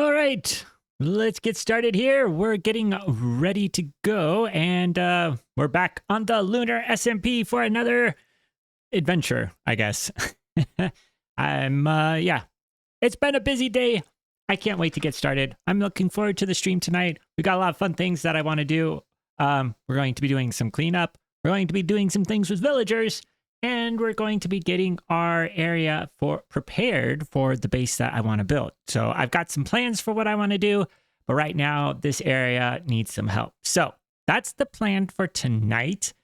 All right, let's get started here. We're getting ready to go, and we're back on the Lunar SMP for another adventure, I guess. Yeah, it's been a busy day. I can't wait to get started. I'm looking forward to the stream tonight. We got a lot of fun things that I want to do. We're going to be doing some cleanup. We're going to be doing some things with villagers, and we're going to be getting our area prepared for the base that I want to build. So I've got some plans for what I want to do, but right now this area needs some help. So that's the plan for tonight.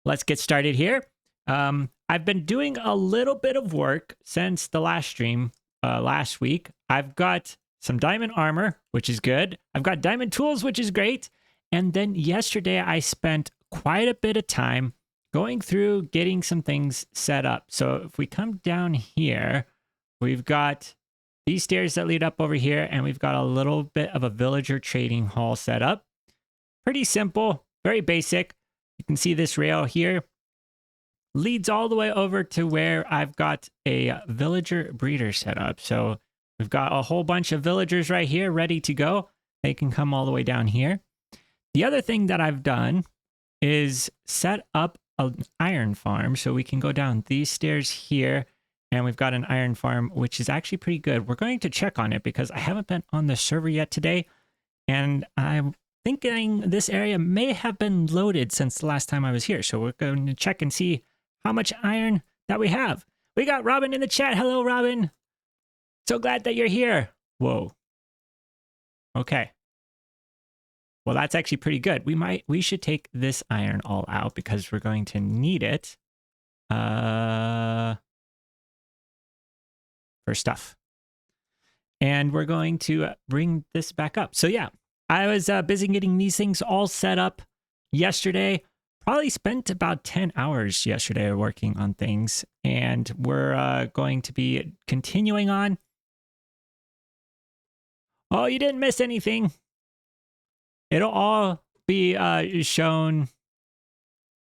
Let's get started here. I've been doing a little bit of work since the last stream last week. I've got some diamond armor, which is good. I've got diamond tools, which is great. And then yesterday I spent quite a bit of time going through getting some things set up. So if we come down here, we've got these stairs that lead up over here, and we've got a little bit of a villager trading hall set up. Pretty simple, very basic. You can see this rail here leads all the way over to where I've got a villager breeder set up. So we've got a whole bunch of villagers right here ready to go. They can come all the way down here. The other thing that I've done is set up an iron farm, so we can go down these stairs here, and we've got an iron farm, which is actually pretty good. We're going to check on it because I haven't been on the server yet today, and I'm thinking this area may have been loaded since the last time I was here. So we're going to check and see how much iron that we have. We got Robin in the chat. Hello, Robin. So glad that you're here. Whoa. Okay. Well, that's actually pretty good. We should take this iron all out because we're going to need it for stuff. And we're going to bring this back up. So yeah, I was busy getting these things all set up yesterday. Probably spent about 10 hours yesterday working on things. And we're going to be continuing on. Oh, you didn't miss anything. It'll all be shown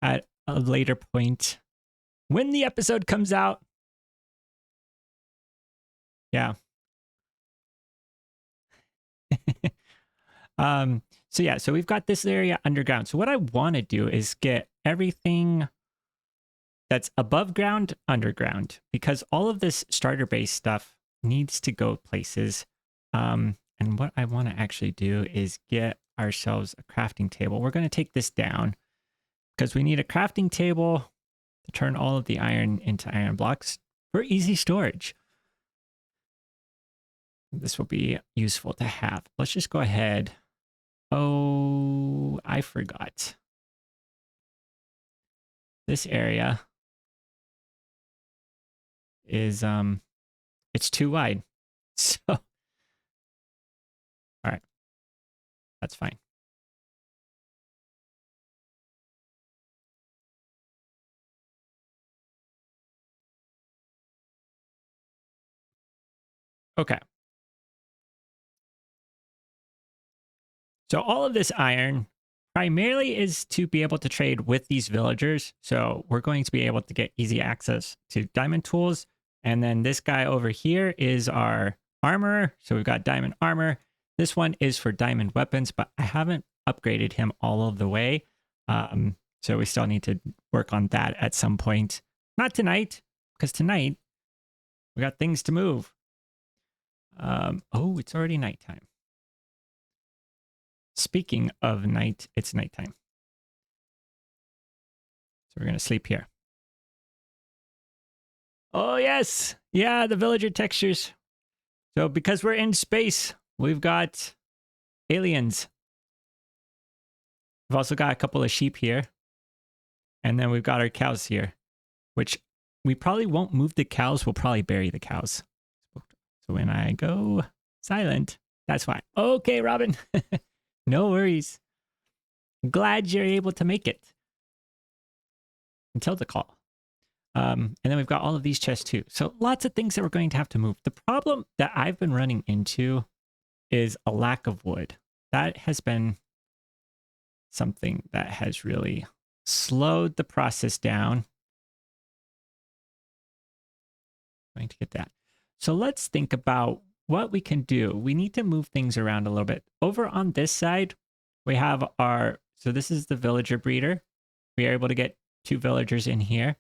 at a later point when the episode comes out. Yeah. So we've got this area underground. So what I want to do is get everything that's above ground underground, because all of this starter base stuff needs to go places. And what I want to actually do is get ourselves a crafting table. We're going to take this down because we need a crafting table to turn all of the iron into iron blocks for easy storage. This will be useful to have. Let's just go ahead. Oh, I forgot. This area is it's too wide. So all right. That's fine. Okay. So all of this iron primarily is to be able to trade with these villagers. So we're going to be able to get easy access to diamond tools. And then this guy over here is our armor. So we've got diamond armor. This one is for diamond weapons, but I haven't upgraded him all of the way. So we still need to work on that at some point. Not tonight, because tonight we got things to move. Oh, it's already nighttime. Speaking of night, it's nighttime. So we're going to sleep here. Oh, yes. Yeah, the villager textures. So because we're in space, we've got aliens. We've also got a couple of sheep here. And then we've got our cows here, which we probably won't move the cows. We'll probably bury the cows. So when I go silent, that's why. Okay, Robin. No worries. I'm glad you're able to make it until the call. And then we've got all of these chests too. So lots of things that we're going to have to move. The problem that I've been running into is a lack of wood. That has been something that has really slowed the process down. Going to get that. So let's think about what we can do, we need to move things around a little bit. Over on this side, we have our, so this is the villager breeder. We are able to get 2 villagers in here.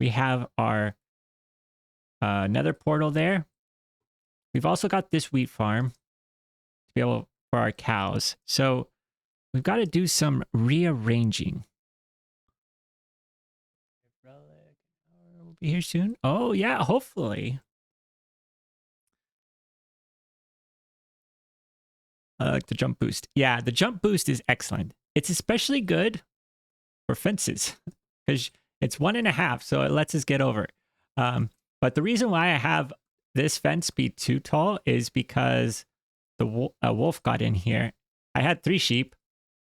We have our nether portal there. We've also got this wheat farm to be able for our cows. So we've got to do some rearranging. We'll be here soon. Oh yeah, hopefully. I like the jump boost. Yeah, the jump boost is excellent. It's especially good for fences because it's 1.5, so it lets us get over. But the reason why I have this fence be too tall is because the wolf got in here. I had 3 sheep,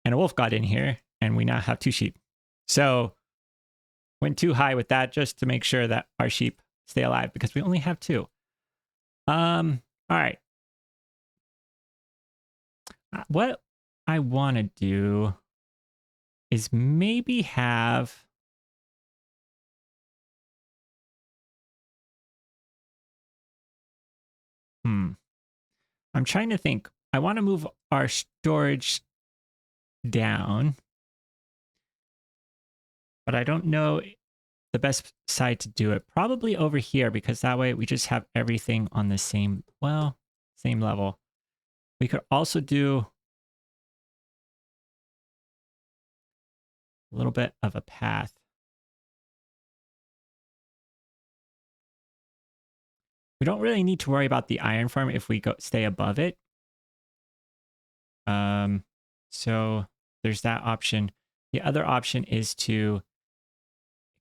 and a wolf got in here, and we now have 2 sheep. So went too high with that just to make sure that our sheep stay alive because we only have 2. All right. What I want to do is maybe have I'm trying to think. I want to move our storage down, but I don't know the best side to do it. Probably over here because that way we just have everything on the same, well, same level. We could also do a little bit of a path. We don't really need to worry about the iron farm if we stay above it. So there's that option. The other option is to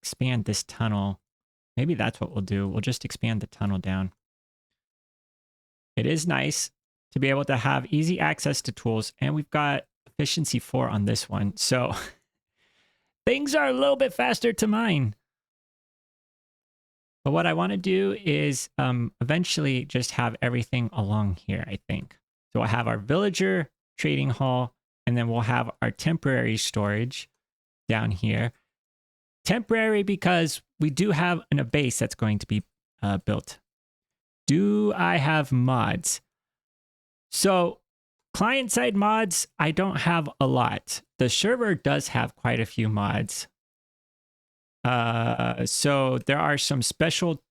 expand this tunnel. Maybe that's what we'll do. We'll just expand the tunnel down. It is nice to be able to have easy access to tools, and we've got efficiency 4 on this one. So things are a little bit faster to mine. But what I want to do is eventually just have everything along here, I think. So we'll have our villager trading hall, and then we'll have our temporary storage down here. Temporary because we do have a base that's going to be built. Do I have mods? So client-side mods, I don't have a lot. The server does have quite a few mods. So there are some special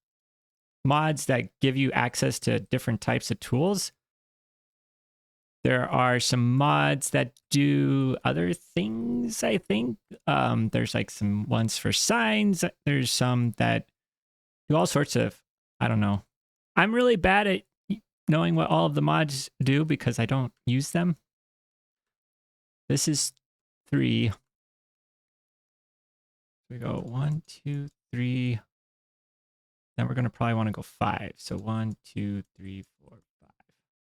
mods that give you access to different types of tools. There are some mods that do other things, I think. There's like some ones for signs. There's some that do all sorts of, I don't know. I'm really bad at knowing what all of the mods do because I don't use them. This is 3. We go 1, 2, 3. Then we're going to probably want to go 5. So 1, 2, 3, 4, 5.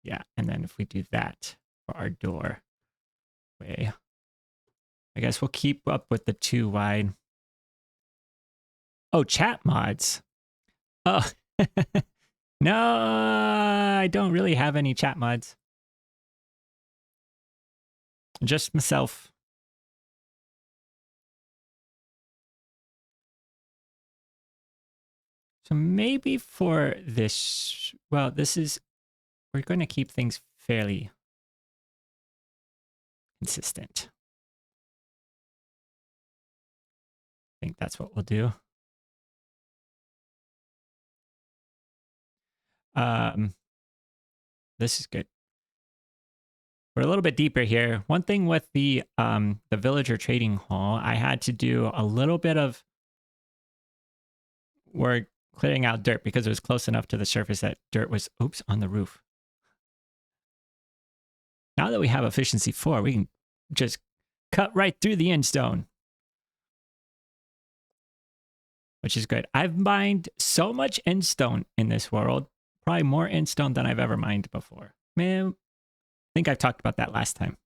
Yeah, and then if we do that for our doorway, I guess we'll keep up with the 2 wide. Oh, chat mods. Oh, no, I don't really have any chat mods. Just myself. So maybe for this, well, we're going to keep things fairly consistent. I think that's what we'll do. This is good. We're a little bit deeper here. One thing with the villager trading hall, I had to do a little bit of work clearing out dirt because it was close enough to the surface that dirt was, oops, on the roof. Now that we have efficiency 4, we can just cut right through the end stone, which is good. I've mined so much end stone in this world, probably more end stone than I've ever mined before. Man, I think I've talked about that last time.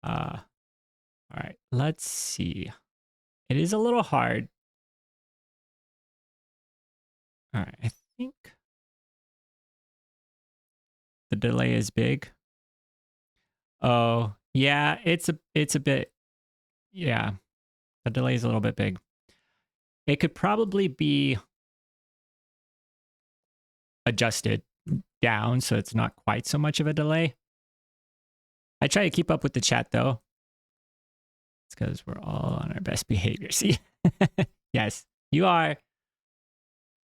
All right, let's see. It is a little hard. All right, I think the delay is big. Oh, yeah, it's a bit, yeah, the delay is a little bit big. It could probably be adjusted down, so it's not quite so much of a delay. I try to keep up with the chat though. It's because we're all on our best behavior. See? Yes, you are.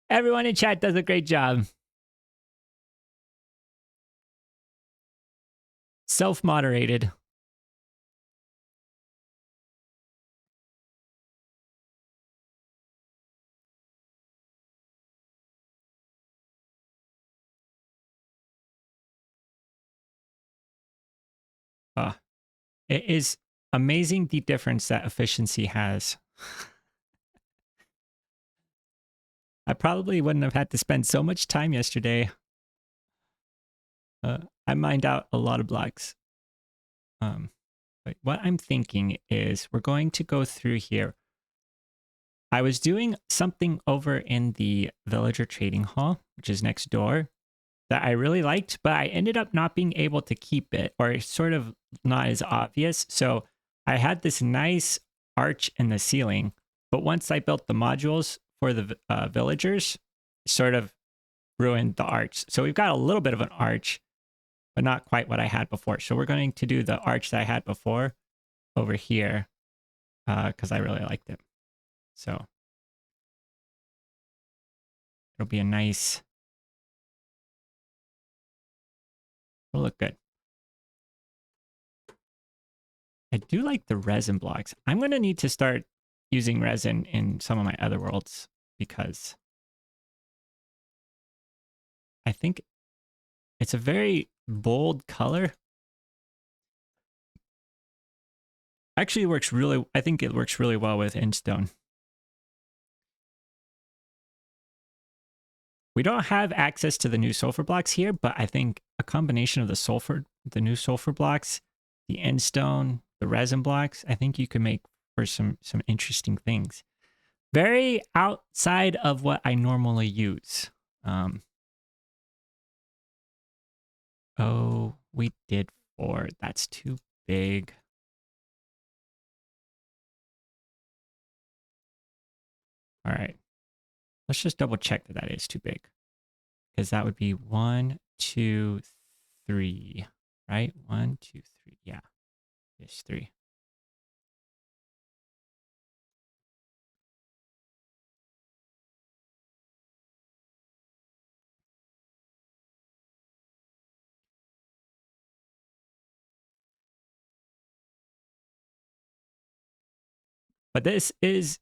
Everyone in chat does a great job. Self-moderated. It is amazing the difference that efficiency has. I probably wouldn't have had to spend so much time yesterday. I mined out a lot of blocks. But what I'm thinking is we're going to go through here. I was doing something over in the villager trading hall, which is next door, that I really liked, but I ended up not being able to keep it, or sort of not as obvious. So I had this nice arch in the ceiling, but once I built the modules for the villagers, sort of ruined the arch. So we've got a little bit of an arch, but not quite what I had before. So we're going to do the arch that I had before over here, because I really liked it. So it'll be a nice, it'll look good. I do like the resin blocks. I'm going to need to start using resin in some of my other worlds because I think it's a very bold color. Actually, it works really, I think it works really well with Instone. We don't have access to the new sulfur blocks here, but I think a combination of the new sulfur blocks, the Endstone, the resin blocks, I think you could make for some interesting things. Very outside of what I normally use. Oh, we did 4. That's too big. All right. Let's just double check that that is too big. Because that would be 1, 2, 3. Right? 1, 2, 3. Yeah. Yes, 3. But this is,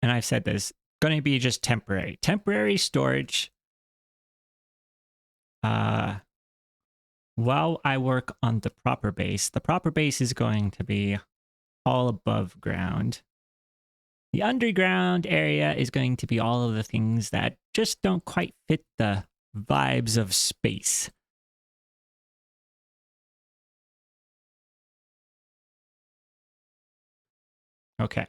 and I've said this, going to be just temporary. Temporary storage while I work on the proper base. The proper base is going to be all above ground. The underground area is going to be all of the things that just don't quite fit the vibes of space. Okay.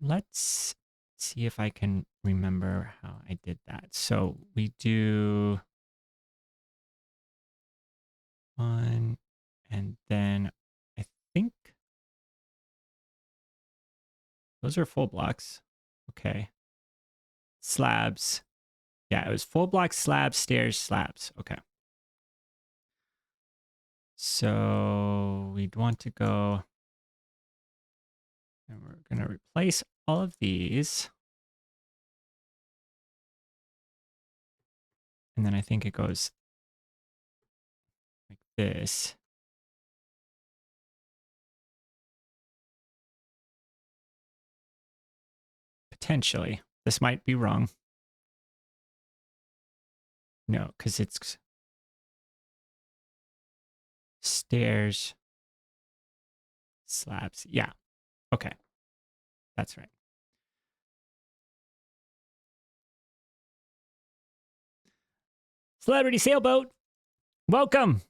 Let's see if I can remember how I did that. So we do 1, and then I think those are full blocks. Okay. Slabs. Yeah, it was full block, slabs, stairs, slabs. Okay. So we'd want to go, and we're going to replace all of these. And then I think it goes like this. Potentially. This might be wrong. No, because it's stairs, slabs. Yeah. Okay. That's right. Celebrity Sailboat, welcome.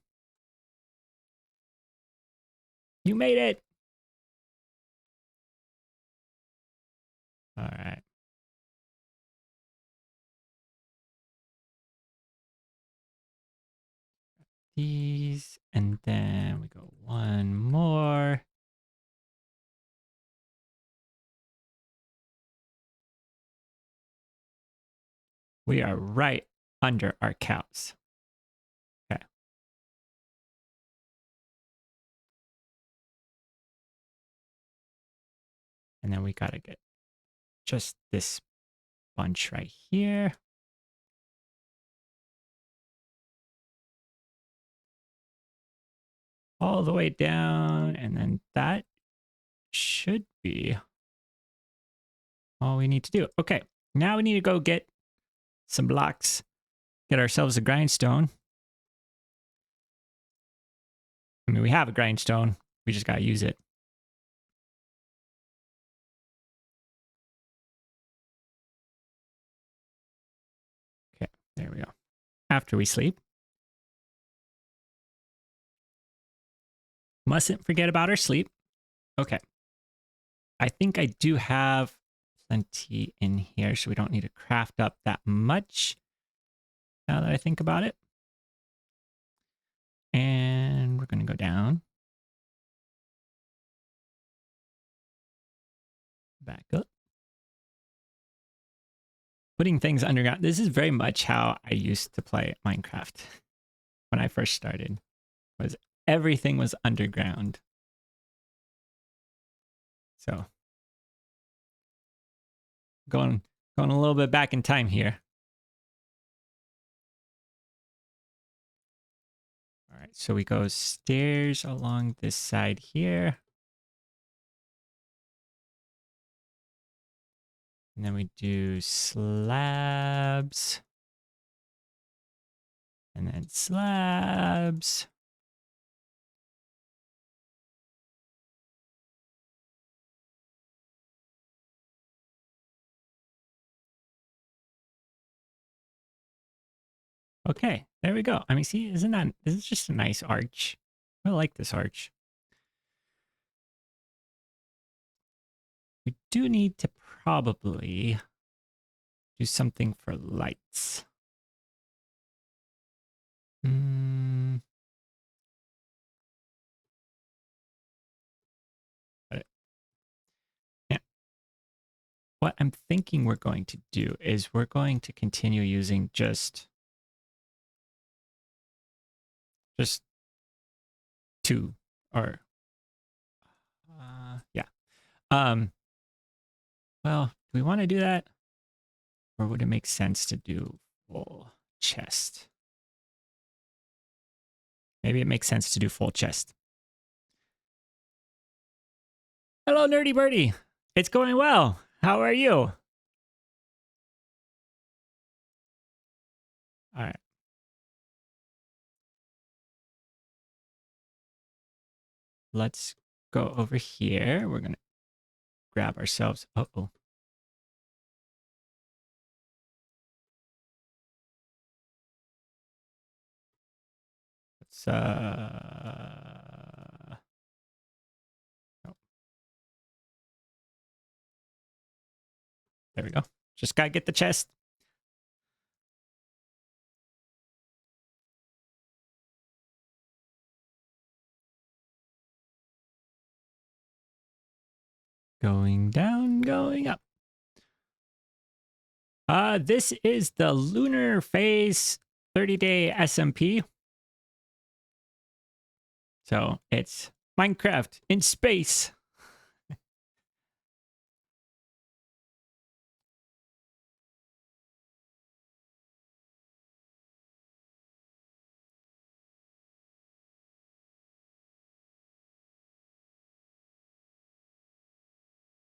You made it. All right. These, and then we go one more. We are right under our cows. Okay. And then we gotta get just this bunch right here. All the way down, and then that should be all we need to do. Okay, now we need to go get some blocks, get ourselves a grindstone. I mean, we have a grindstone. We just gotta use it. Okay, there we go. After we sleep. Mustn't forget about our sleep. Okay. I think I do have plenty in here, so we don't need to craft up that much now that I think about it. And we're going to go down. Back up. Putting things underground. This is very much how I used to play Minecraft when I first started. Was everything was underground. So going a little bit back in time here. All right, so we go stairs along this side here. And then we do slabs. And then slabs. Okay, there we go. I mean, see, this is just a nice arch. I like this arch. We do need to probably do something for lights. Yeah. What I'm thinking we're going to do is we're going to continue using just two or yeah. Well, do we want to do that? Or would it make sense to do full chest? Maybe it makes sense to do full chest. Hello, Nerdy Birdie. It's going well. How are you? All right. Let's go over here. We're going to grab ourselves. Uh-oh. Let's, oh. There we go. Just got to get the chest. Going down, going up. This is the Lunar Phase 30-day SMP. So it's Minecraft in space.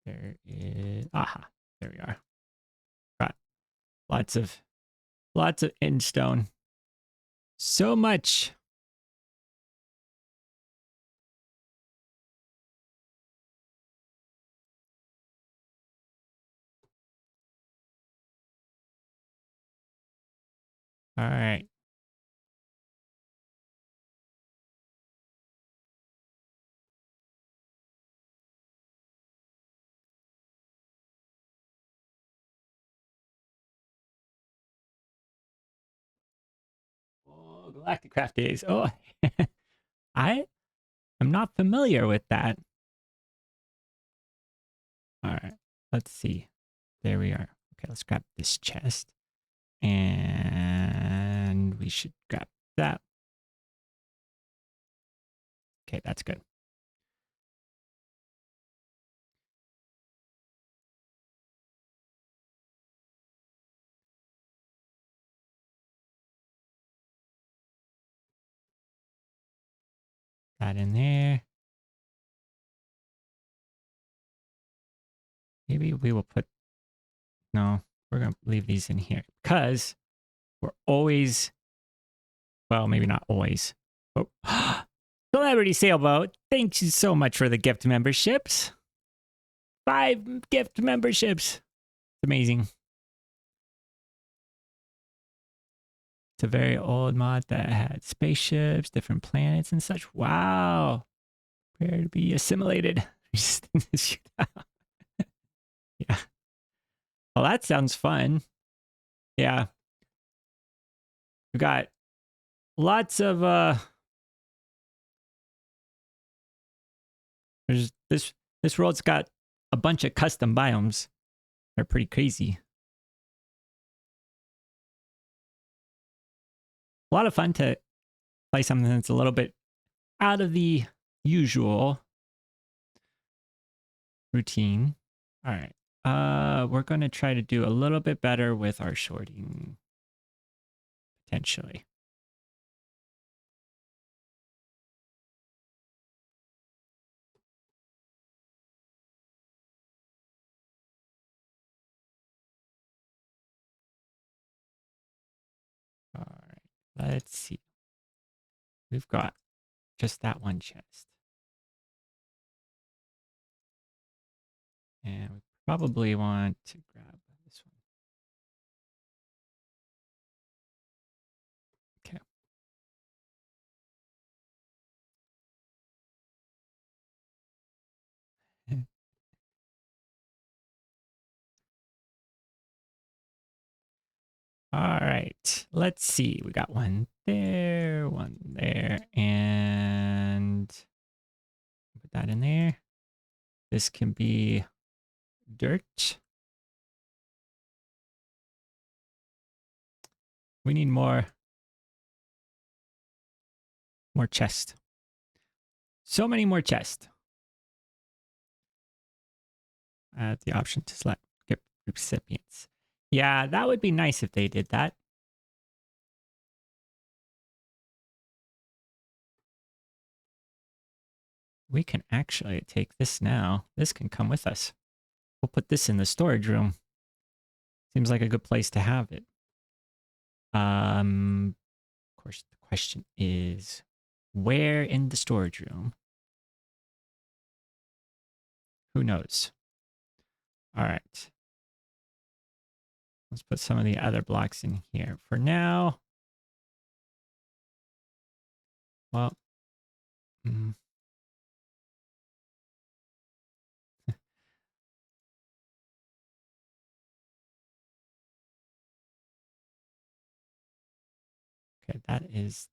There is, aha, there we are. Got lots of end stone. So much. All right. Oh, Galactic Craft Days. Oh, I am not familiar with that. All right, let's see. There we are. Okay, let's grab this chest. And we should grab that. Okay, that's good. That in there. Maybe we will put... No, we're going to leave these in here because we're always... Well, maybe not always. Oh. Celebrity Sailboat, thank you so much for the gift memberships. 5 gift memberships. It's amazing. It's a very old mod that had spaceships, different planets and such. Wow. Prepare to be assimilated. Yeah. Well, that sounds fun. Yeah. We've got lots of there's this world's got a bunch of custom biomes. They're pretty crazy. A lot of fun to play something that's a little bit out of the usual routine. All right. We're going to try to do a little bit better with our sorting potentially. All right. Let's see. We've got just that one chest. And we probably want to grab this one. Okay. All right. Let's see. We got one there, and put that in there. This can be dirt. We need more chest. So many more chests. Add the option to select gift recipients. Yeah, that would be nice if they did that. We can actually take this now. This can come with us. We'll put this in the storage room. Seems like a good place to have it. Of course, the question is, where in the storage room? Who knows? All right. Let's put some of the other blocks in here. For now, well, okay, that is...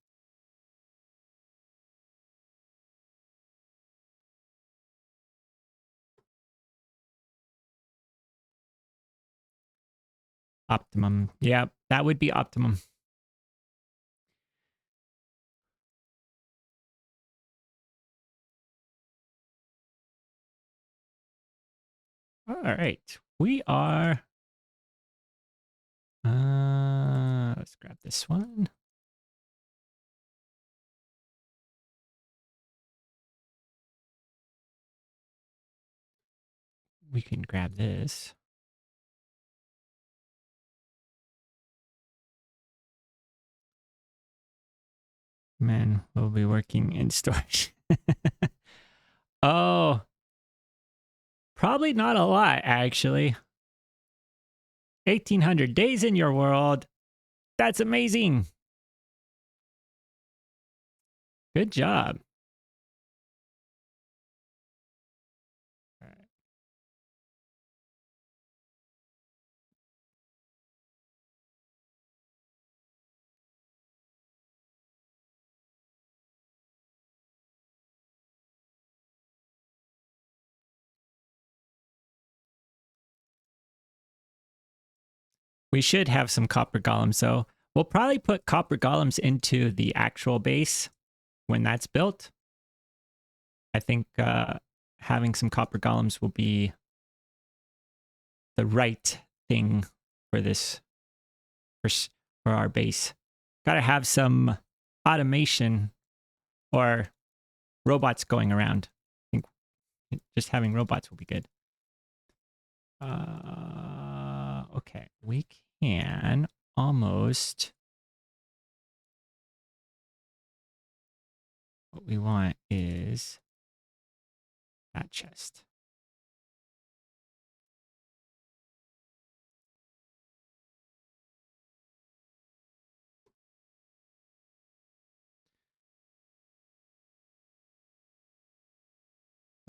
optimum. Yeah, that would be optimum. All right. We are... let's grab this one. We can grab this. Man, we'll be working in storage. Oh, probably not a lot, actually. 1,800 days in your world. That's amazing. Good job. All right. We should have some copper golems, though. We'll probably put copper golems into the actual base when that's built. I think having some copper golems will be the right thing for this, for our base. Gotta have some automation or robots going around. I think just having robots will be good. Okay, we can almost... What we want is that chest.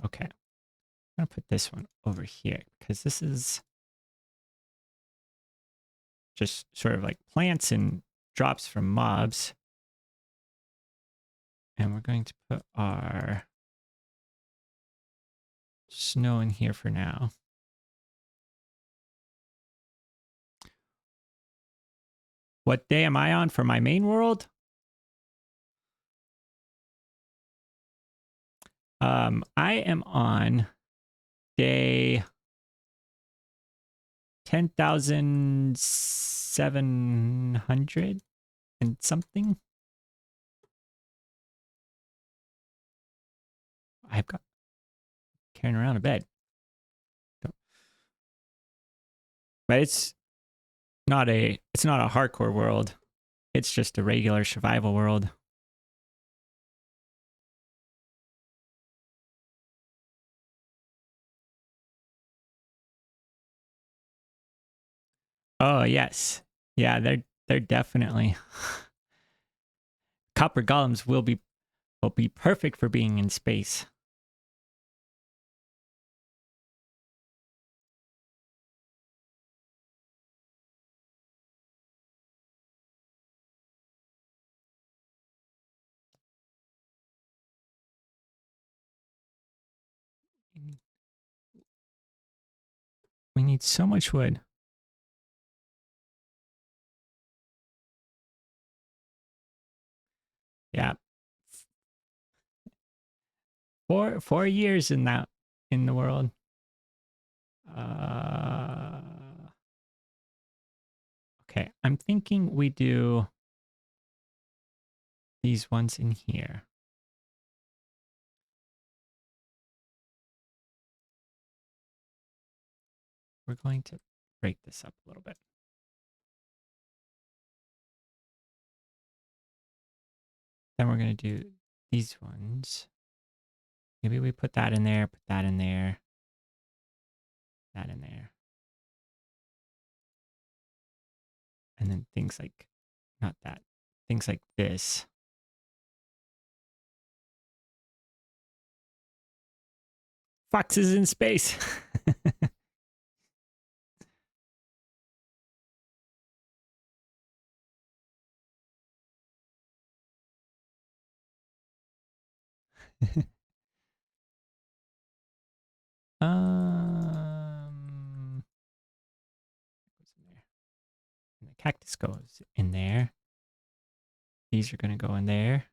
Okay, I'm gonna put this one over here because this is just sort of like plants and drops from mobs. And we're going to put our snow in here for now. What day am I on for my main world? I am on day 10,700 and something. I've got carrying around a bed. But it's not a hardcore world. It's just a regular survival world. Oh yes. Yeah, they're definitely copper golems will be perfect for being in space. We need so much wood. Yeah. 4 years in the world. Okay, I'm thinking we do these ones in here. We're going to break this up a little bit. Then we're going to do these ones. Maybe we put that in there, put that in there, that in there. And then things like, not that, things like this. Foxes in space. And the cactus goes in there. These are going to go in there.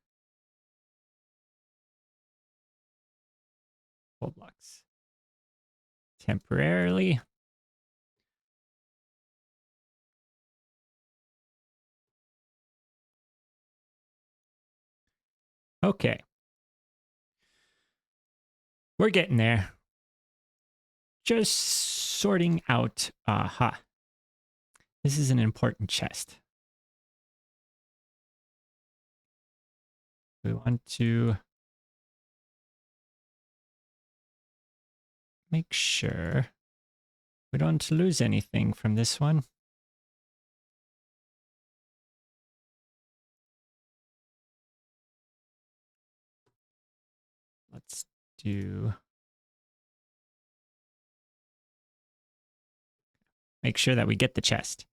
Full blocks. Temporarily. Okay. We're getting there. Just sorting out. Aha. This is an important chest. We want to make sure we don't lose anything from this one. Let's do... Make sure that we get the chest.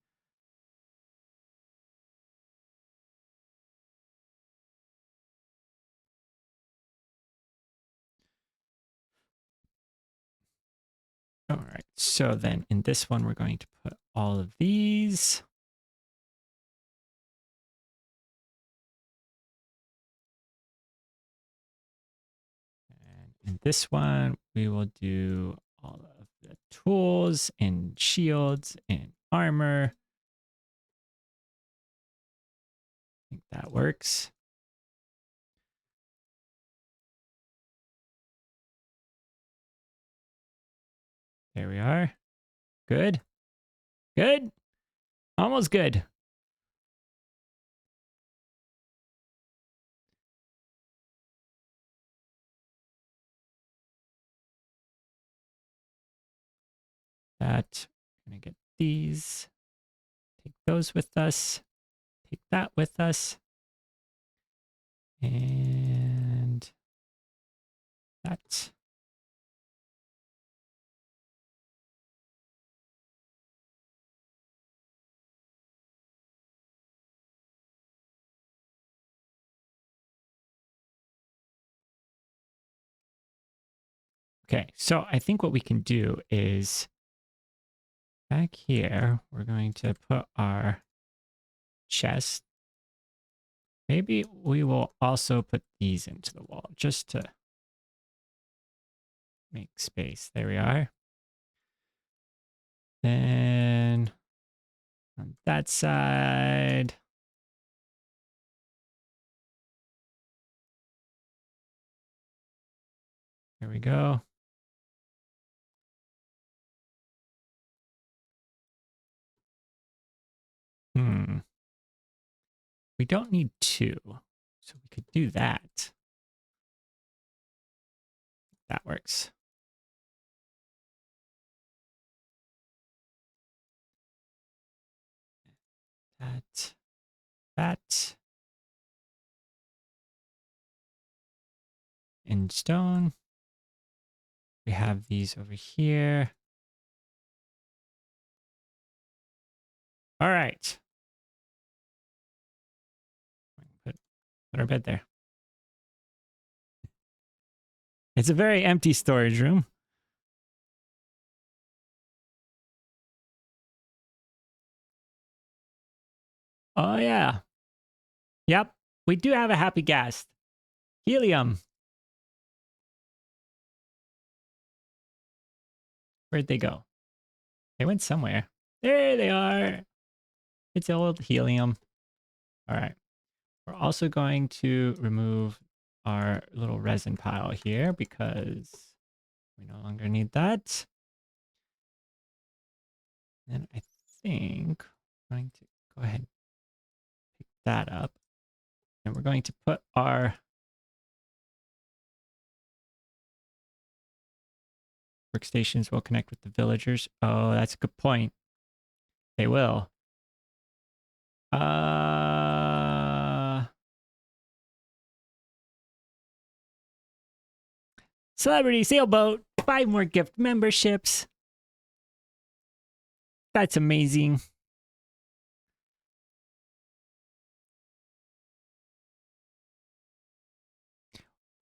All right, so then in this one, we're going to put all of these. And in this one, we will do all of the tools and shields and armor. I think that works. There we are. Good. Good. Almost good. That. We're going to get these. Take those with us. Take that with us. And that. Okay, so I think what we can do is back here, we're going to put our chest. Maybe we will also put these into the wall just to make space. There we are. Then on that side, there we go. We don't need two, so we could do that. That works. That. In stone. We have these over here. All right. Put our bed there. It's a very empty storage room. Oh, yeah. Yep. We do have a happy guest. Helium. Where'd they go? They went somewhere. There they are. It's old helium. All right. We're also going to remove our little resin pile here because we no longer need that. And I think I'm going to go ahead and pick that up. And we're going to put our workstations will connect with the villagers. Oh, that's a good point. They will. Celebrity Sailboat. 5 more gift memberships. That's amazing.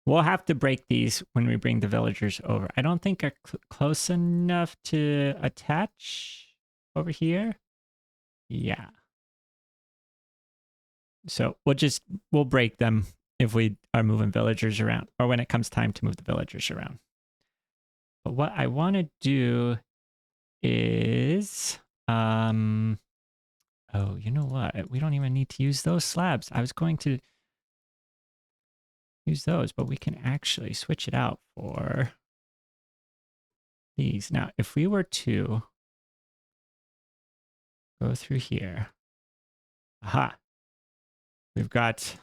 We'll have to break these when we bring the villagers over. I don't think are close enough to attach over here. Yeah. So we'll break them if we are moving villagers around or when it comes time to move the villagers around. But what I want to do is, oh, you know what? We don't even need to use those slabs. I was going to use those, but we can actually switch it out for these. Now, if we were to go through here, aha, we've got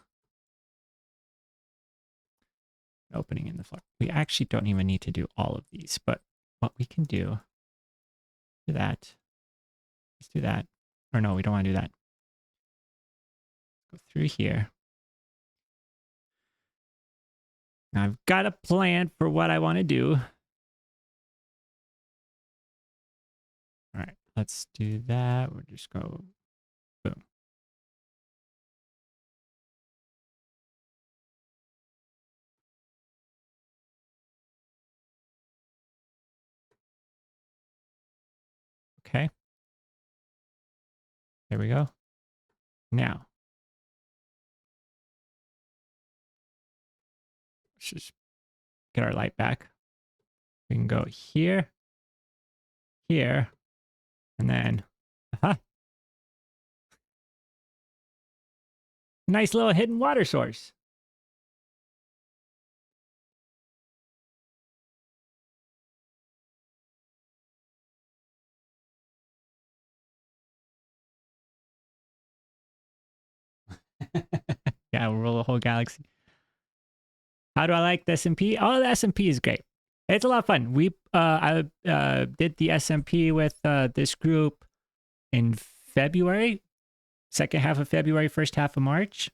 an opening in the floor. We actually don't even need to do all of these, but what we can do that. Let's do that. Or no, we don't want to do that. Go through here. Now I've got a plan for what I want to do. All right, let's do that. We'll just go boom. Okay. There we go. Now, let's just get our light back. We can go here, here, and then, nice little hidden water source. Yeah, we'll roll the whole galaxy. How do I like the SMP? Oh, the SMP is great. It's a lot of fun. I did the SMP with this group in February, second half of February, first half of March.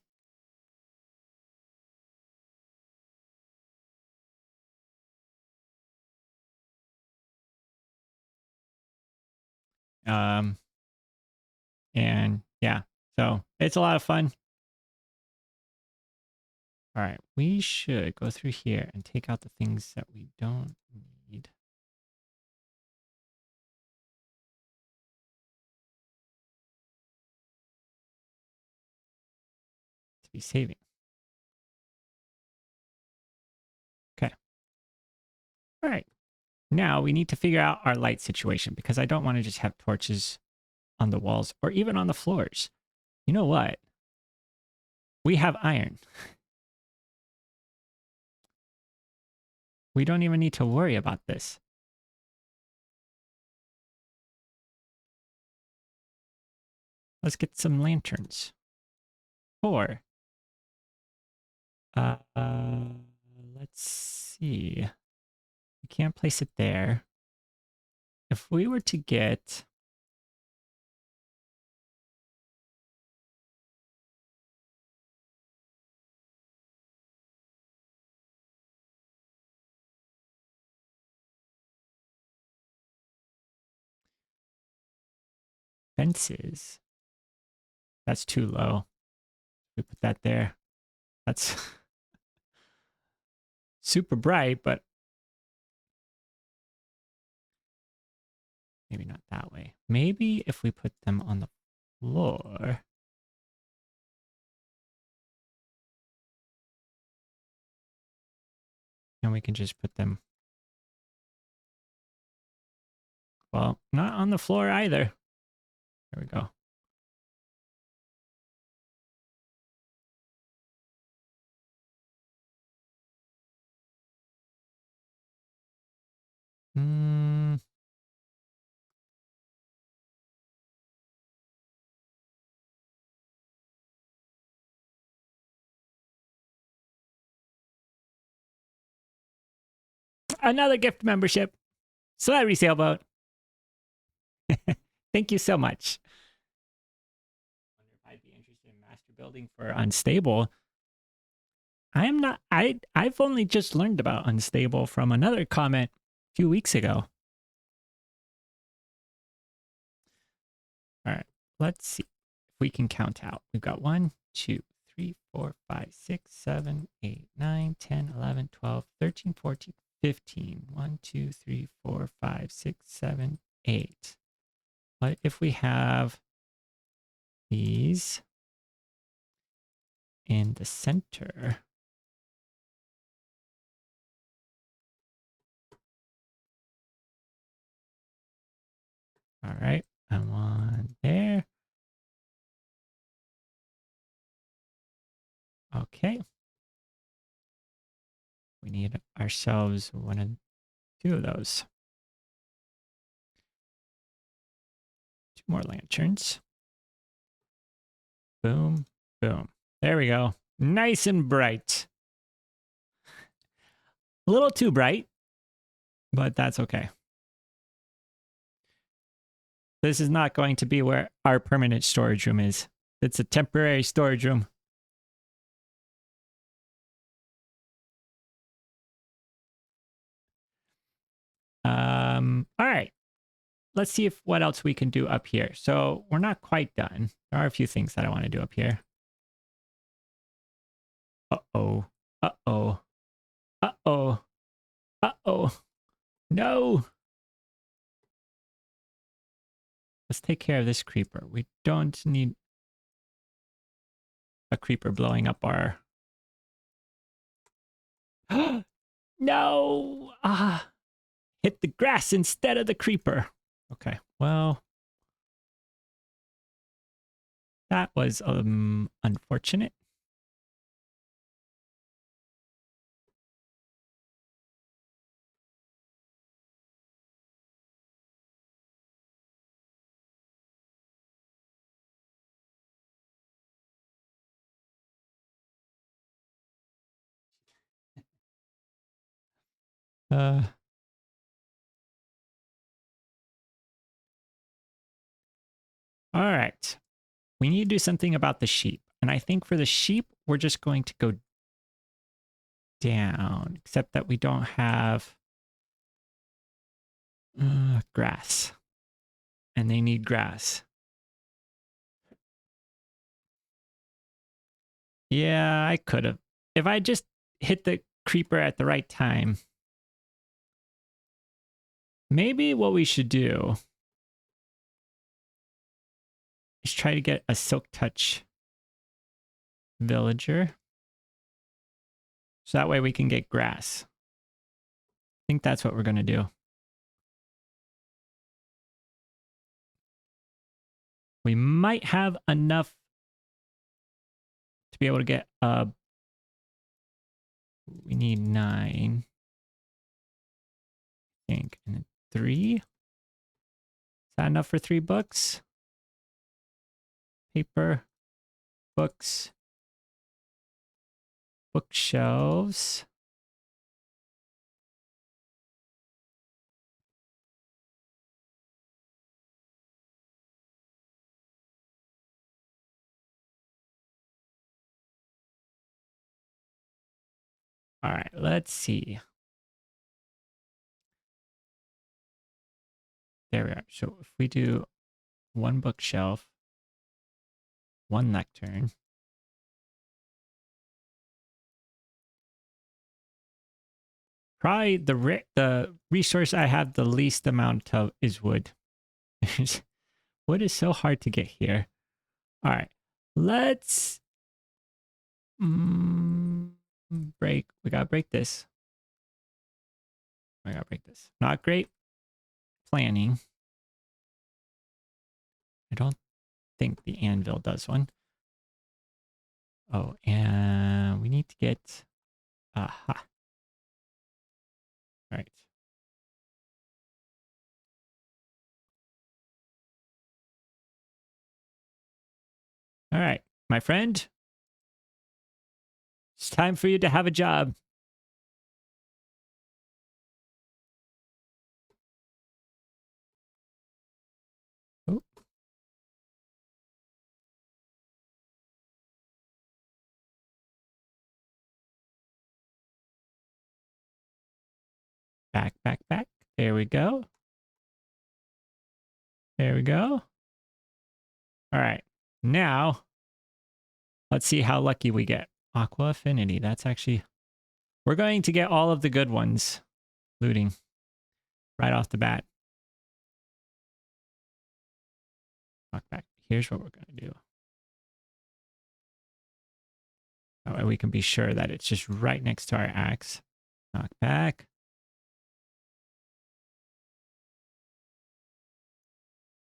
And yeah, so it's a lot of fun. All right, we should go through here and take out the things that we don't need to be saving. Okay. All right. Now we need to figure out our light situation because I don't want to just have torches on the walls or even on the floors. You know what? We have iron. We don't even need to worry about this. Let's get some lanterns. 4. Let's see. We can't place it there. If we were to get fences, that's too low. We put that there. That's super bright, but maybe not that way. Maybe if we put them on the floor. And we can just put them, well, not on the floor either. There we go. Another gift membership. Celebrity Sailboat. Thank you so much. I wonder if I'd be interested in master building for unstable. I am not. I've only just learned about unstable from another comment a few weeks ago. All right, let's see if we can count out. We've got 1, 2, 3, 4, 5, 6, 7, 8, 9, 10, 11, 12, 13, 14, 15. 1, 2, 3, 4, 5, 6, 7, 8. What if we have these in the center? All right, and one there. Okay. We need ourselves 1 and 2 of those. 2 more lanterns. Boom, boom. There we go. Nice and bright. A little too bright, but that's okay. This is not going to be where our permanent storage room is. It's a temporary storage room. All right. Let's see if what else we can do up here. So we're not quite done. There are a few things that I want to do up here. Uh-oh. Uh-oh. Uh-oh. Uh-oh. No. Let's take care of this creeper. We don't need a creeper blowing up our... No! Ah! Hit the grass instead of the creeper. Okay, well... That was unfortunate. All right. We need to do something about the sheep. And I think for the sheep, we're just going to go down, except that we don't have grass. And they need grass. Yeah, I could have. If I just hit the creeper at the right time. Maybe what we should do is try to get a silk touch villager. So that way we can get grass. I think that's what we're going to do. We might have enough to be able to get we need 9. I think. And then 3. Is that enough for 3 books? Paper, books, bookshelves. All right, let's see. There we are. So if we do 1 bookshelf, 1 lectern. Probably the resource I have the least amount of is wood. Wood is so hard to get here. All right, let's break. We gotta break this. I gotta break this. Not great planning. I don't think the anvil does one. Oh, and we need to get... Aha. All right. All right, my friend. It's time for you to have a job. Oh. Back, back, back. There we go. There we go. All right. Now, let's see how lucky we get. Aqua Affinity. That's actually... We're going to get all of the good ones. Looting. Right off the bat. Knock back. Here's what we're going to do. That way we can be sure that it's just right next to our axe. Knock back.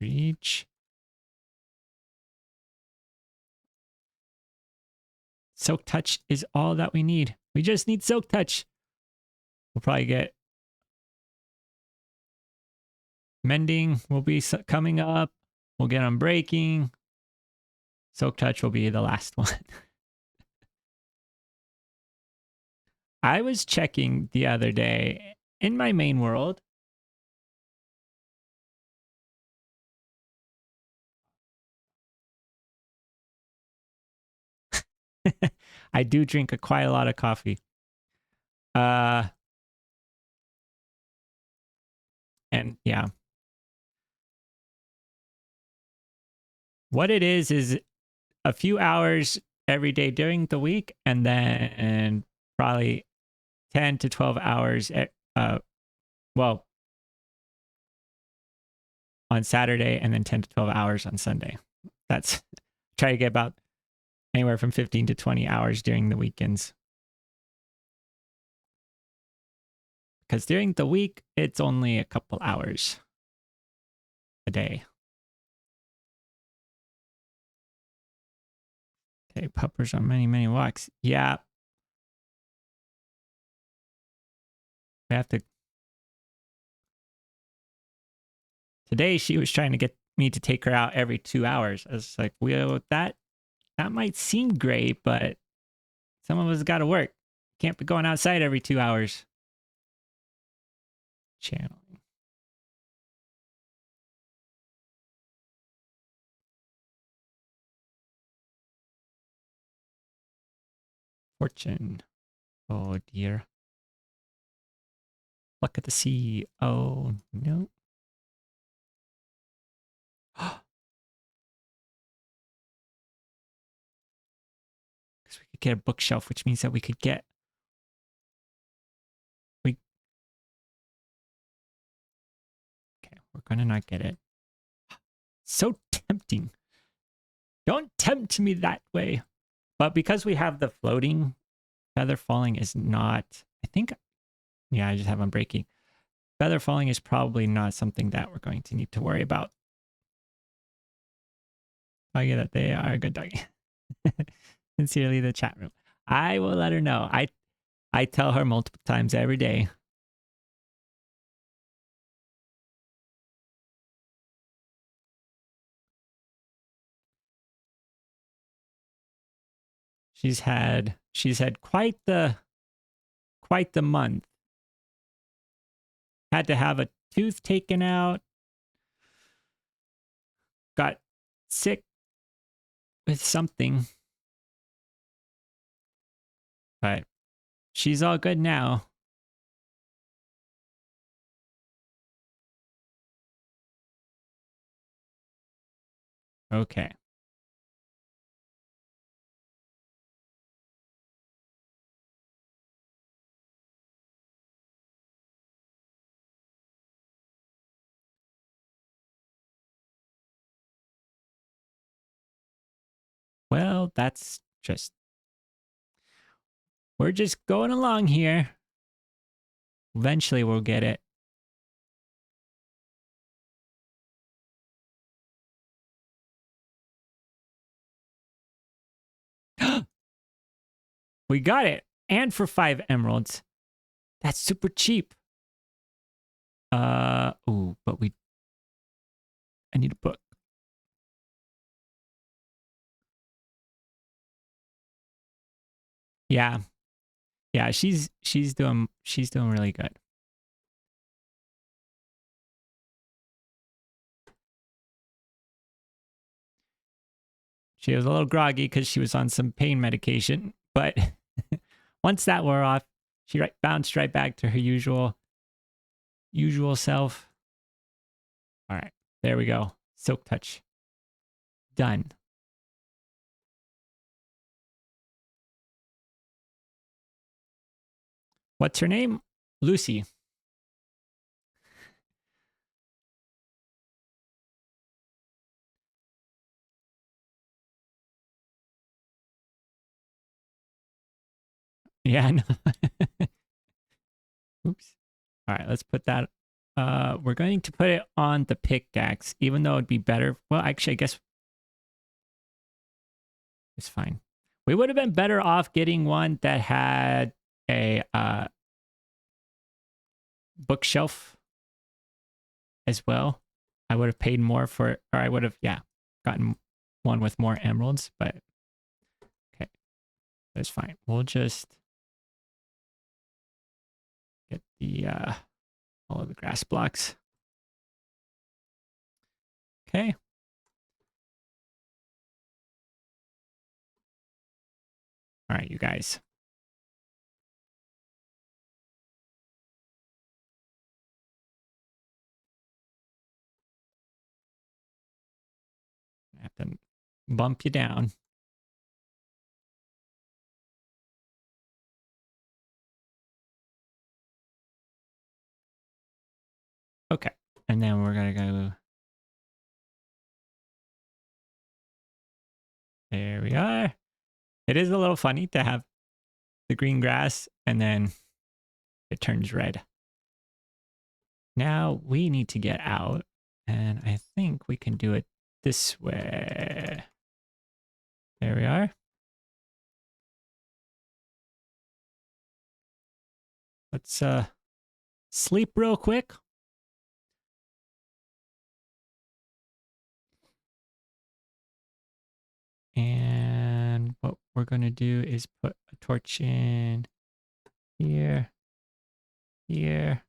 Reach. Silk Touch is all that we need. We just need Silk Touch. We'll probably get... Mending will be coming up. We'll get Unbreaking. Silk Touch will be the last one. I was checking the other day in my main world. I do drink quite a lot of coffee. And yeah. What it is a few hours every day during the week, and then probably 10 to 12 hours, well, on Saturday and then 10 to 12 hours on Sunday. That's try to get about anywhere from 15 to 20 hours during the weekends. Because during the week, it's only a couple hours a day. Okay, puppers on many, many walks. Yeah. We have to. Today, she was trying to get me to take her out every 2 hours. I was like, well, that might seem great, but some of us got to work. Can't be going outside every 2 hours. Channeling. Fortune. Oh dear. Look at the sea. Oh no. Because we could get a bookshelf, which means that we could get. Okay, we're gonna not get it. So tempting. Don't tempt me that way. But because we have the floating, feather falling is not. I think. Yeah, I just have unbreaking. Feather falling is probably not something that we're going to need to worry about. I get that they are a good doggy. Sincerely, the chat room. I will let her know. I tell her multiple times every day. She's had quite the month. Had to have a tooth taken out. Got sick with something. But she's all good now. Okay. Well, that's just... We're just going along here. Eventually we'll get it. We got it. And for 5 emeralds. That's super cheap. Ooh, but I need a book. Yeah. Yeah, she's doing really good. She was a little groggy because she was on some pain medication, but once that wore off, she bounced right back to her usual self. All right, there we go. Silk touch. Done. What's her name? Lucy. Yeah, no. Oops. All right, let's put that. We're going to put it on the pickaxe, even though it'd be better. Well, actually, I guess it's fine. We would have been better off getting one that had a bookshelf as well. I would have paid more for it, or I would have, yeah, gotten one with more emeralds, but okay, that's fine. We'll just get the all of the grass blocks. Okay. All right, you guys. I have to bump you down. Okay. And then we're going to go we are. It is a little funny to have the green grass and then it turns red. Now we need to get out, and I think we can do it this way. There we are. Let's sleep real quick. And what we're going to do is put a torch in here, here.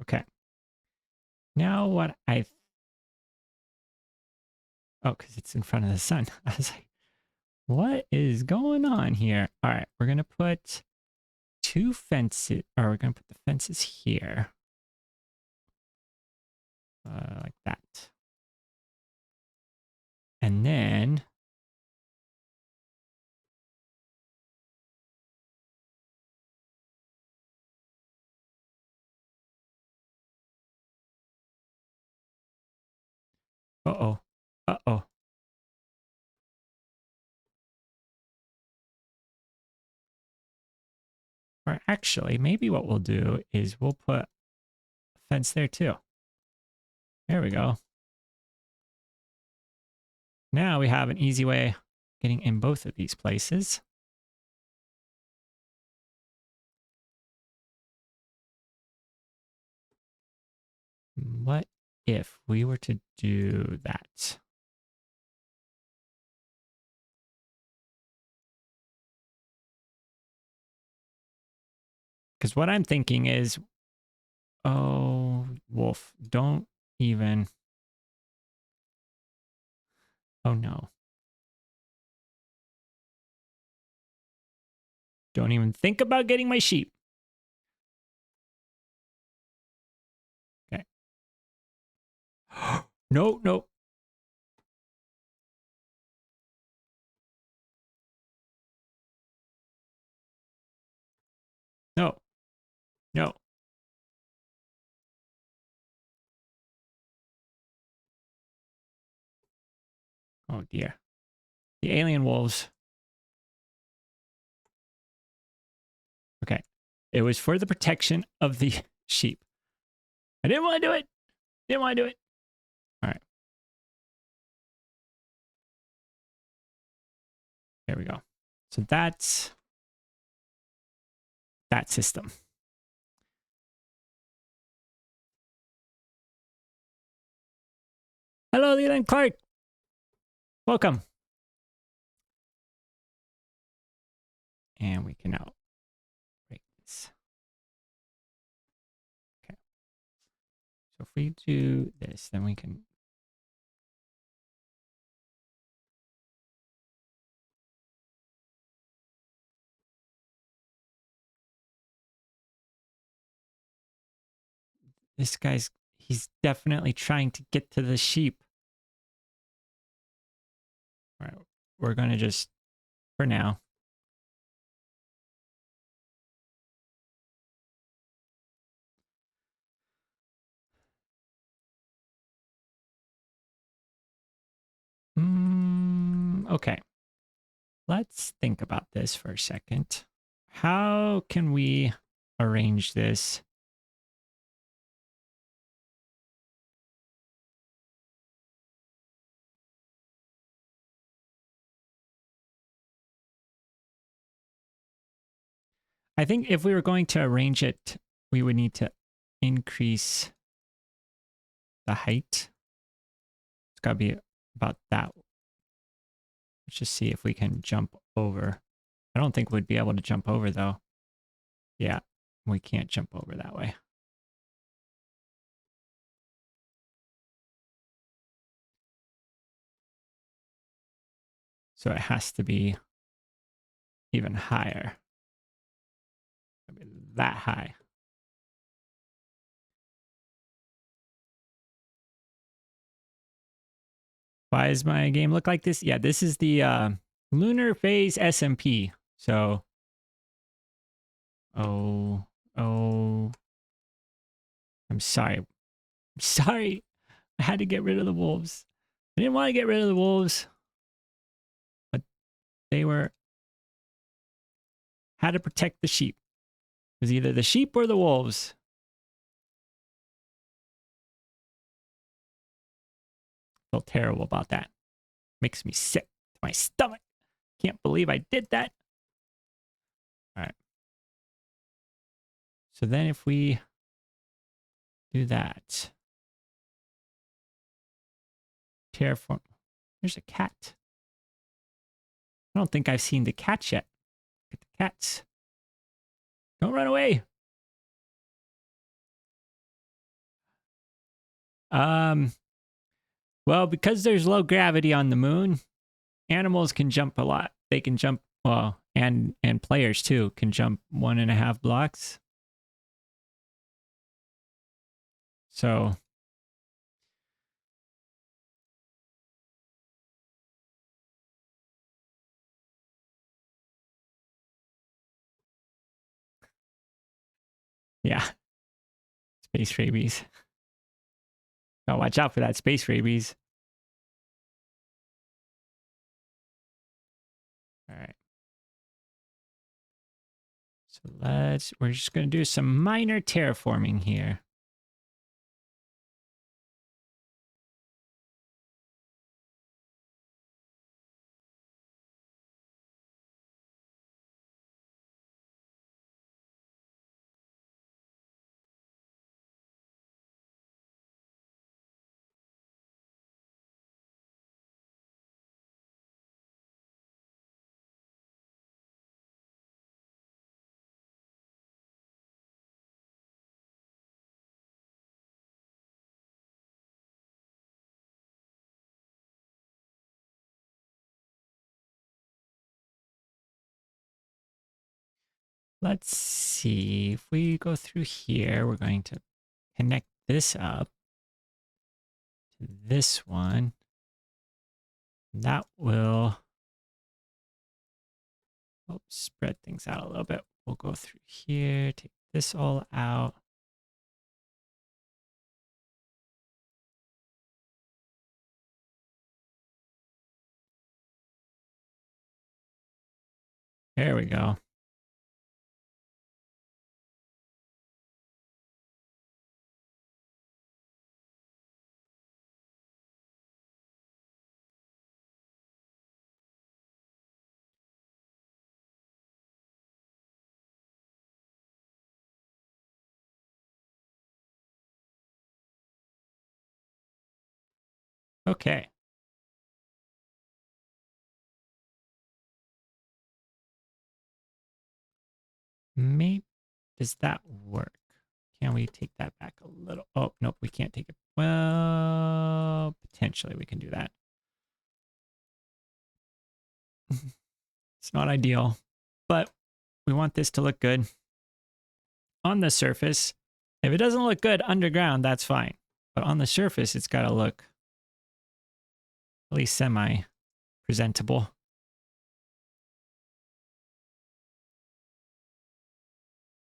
Okay. Now what oh, because it's in front of the sun. I was like, what is going on here? All right, we're going to put two fences, or we're going to put the fences here. Like that. And then uh-oh. Uh-oh. Or actually, maybe what we'll do is we'll put a fence there too. There we go. Now we have an easy way getting in both of these places. What if we were to do that? Because what I'm thinking is, oh, Wolf, don't even. Oh no. Don't even think about getting my sheep. Okay. No, no. No. No. Oh dear. The alien wolves. Okay. It was for the protection of the sheep. I didn't want to do it. Didn't want to do it. All right. There we go. So that's that system. Hello, Leland Clark. Welcome. And we can now break this. Okay. So if we do this, then we can. This guy's, he's definitely trying to get to the sheep. All right. We're going to just, for now. Okay. Let's think about this for a second. How can we arrange this? I think if we were going to arrange it, we would need to increase the height. It's got to be about that. Let's just see if we can jump over. I don't think we'd be able to jump over though. Yeah, we can't jump over that way. So it has to be even higher. Maybe that high. Why does my game look like this? Yeah, this is the Lunar Phase SMP. So, oh, I'm sorry. I'm sorry. I had to get rid of the wolves. I didn't want to get rid of the wolves, but they had to protect the sheep. It was either the sheep or the wolves. I feel terrible about that. Makes me sick to my stomach. Can't believe I did that. All right. So then if we do that, terraform. There's a cat. I don't think I've seen the cat yet. Look at the cats. Don't run away. Well, because there's low gravity on the moon, animals can jump a lot. They can jump, well, and players too can jump 1.5 blocks. So yeah, space rabies. Gotta watch out for that space rabies. All right. So we're just gonna do some minor terraforming here. Let's see, if we go through here, we're going to connect this up to this one. That will help spread things out a little bit. We'll go through here, take this all out. There we go. Okay. Maybe, does that work? Can we take that back a little? Oh, nope, we can't take it. Well, potentially we can do that. It's not ideal, but we want this to look good on the surface. If it doesn't look good underground, that's fine. But on the surface, it's got to look at least semi-presentable.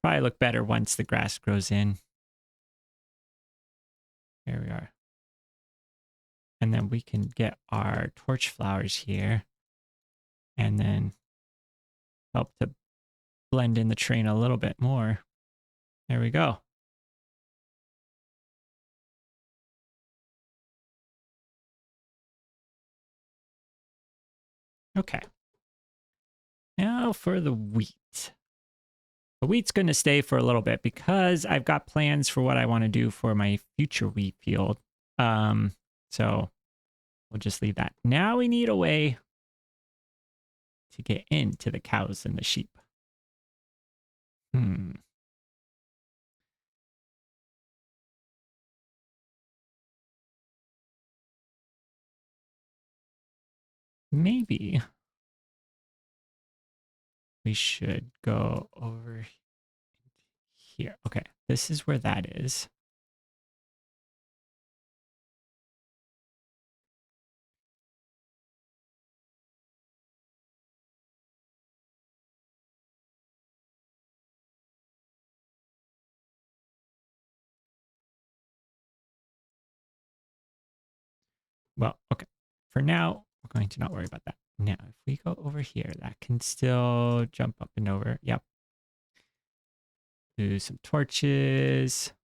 Probably look better once the grass grows in. Here we are. And then we can get our torch flowers here and then help to blend in the terrain a little bit more. There we go. Okay. Now for the wheat. The wheat's going to stay for a little bit because I've got plans for what I want to do for my future wheat field. So we'll just leave that. Now we need a way to get into the cows and the sheep. Maybe we should go over here. Okay, this is where that is. Well, okay. For now, we're going to not worry about that. Now, if we go over here, that can still jump up and over. Yep. Do some torches.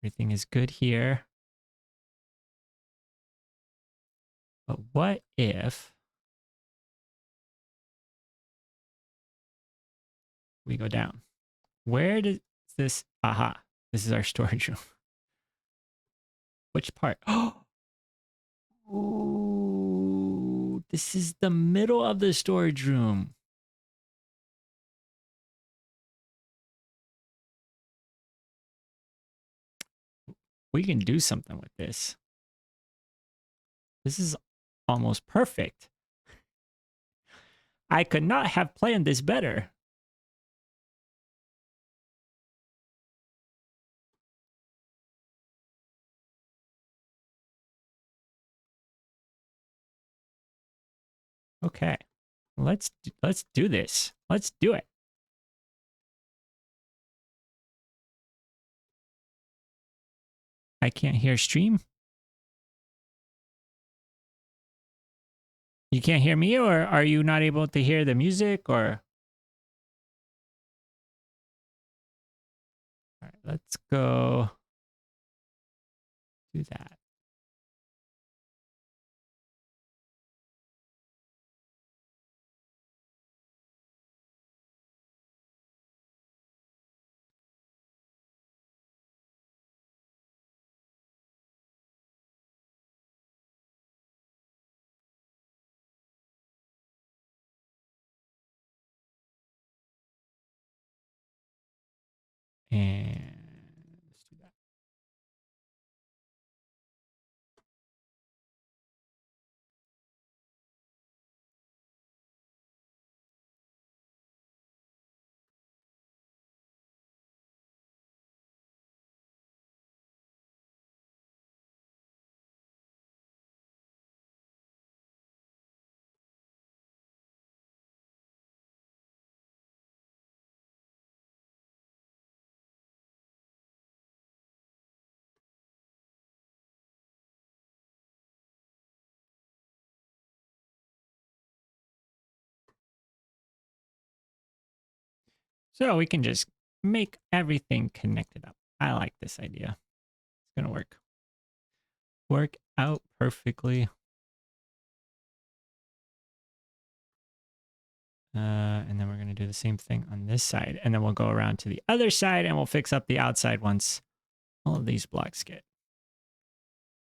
Everything is good here. But what if we go down? Where does this... Aha. This is our storage room. Which part? Oh! Ooh, this is the middle of the storage room. We can do something with this. This is almost perfect. I could not have planned this better. Okay. Let's do this. Let's do it. I can't hear stream. You can't hear me, or are you not able to hear the music, or? All right, let's go do that. And let's do that. So we can just make everything connected up. I like this idea. It's gonna work. Work out perfectly. And then we're going to do the same thing on this side. And then we'll go around to the other side and we'll fix up the outside once all of these blocks get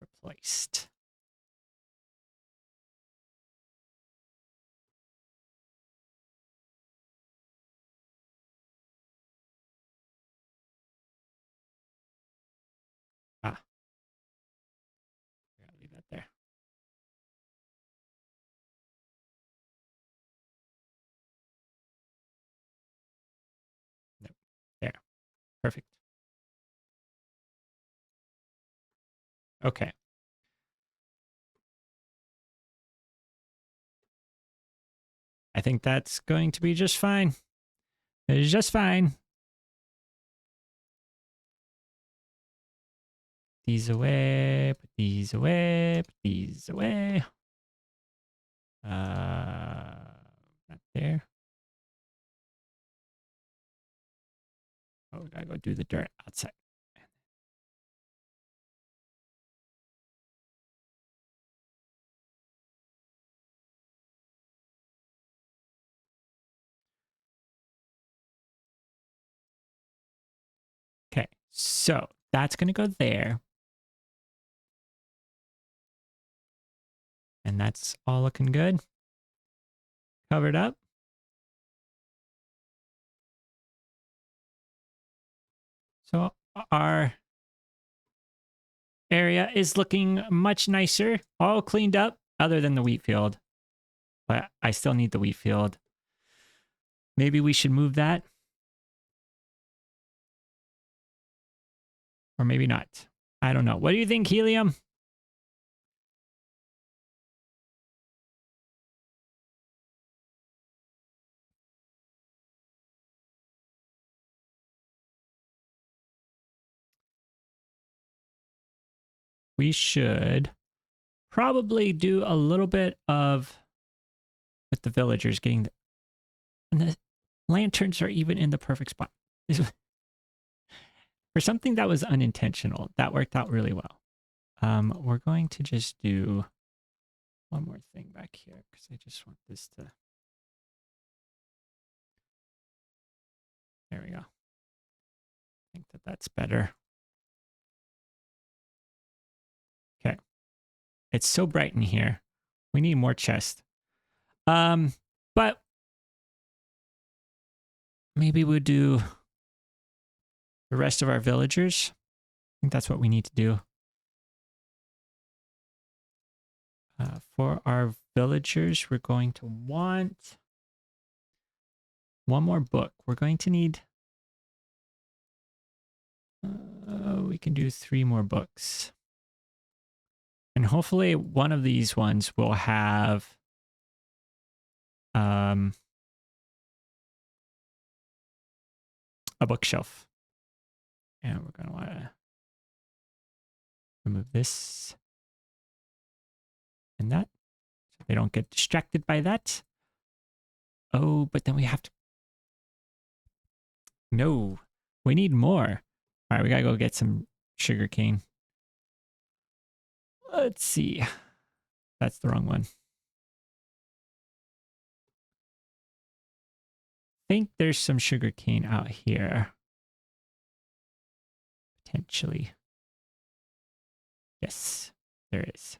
replaced. Ah, I gotta leave that there. Nope. There. Perfect. Okay. I think that's going to be just fine. It is just fine. These away, put these away, put these away. Not there. Oh, we gotta go do the dirt outside. Okay, so that's gonna go there. And that's all looking good. Covered up. So our area is looking much nicer, all cleaned up, other than the wheat field. But I still need the wheat field. Maybe we should move that. Or maybe not. I don't know. What do you think, Helium? We should probably do a little bit of with the villagers getting and the lanterns are even in the perfect spot. For something that was unintentional, that worked out really well. We're going to just do one more thing back here because I just want this to. There we go. I think that that's better. Okay. It's so bright in here. We need more chest. But maybe we'll do the rest of our villagers. I think that's what we need to do. For our villagers, we're going to want one more book. We're going to need... we can do 3 more books. And hopefully one of these ones will have... a bookshelf. And we're going to want to remove this and that so they don't get distracted by that. Oh, but then we have to... No, we need more. All right, we got to go get some sugar cane. Let's see. That's the wrong one. I think there's some sugar cane out here. Potentially. Yes, there is.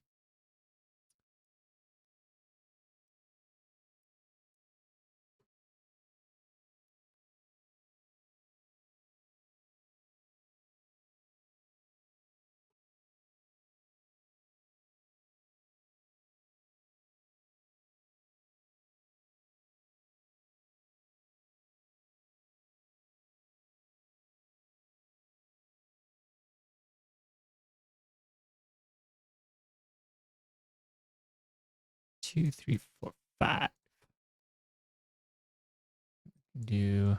Two, three, four, 5. Do...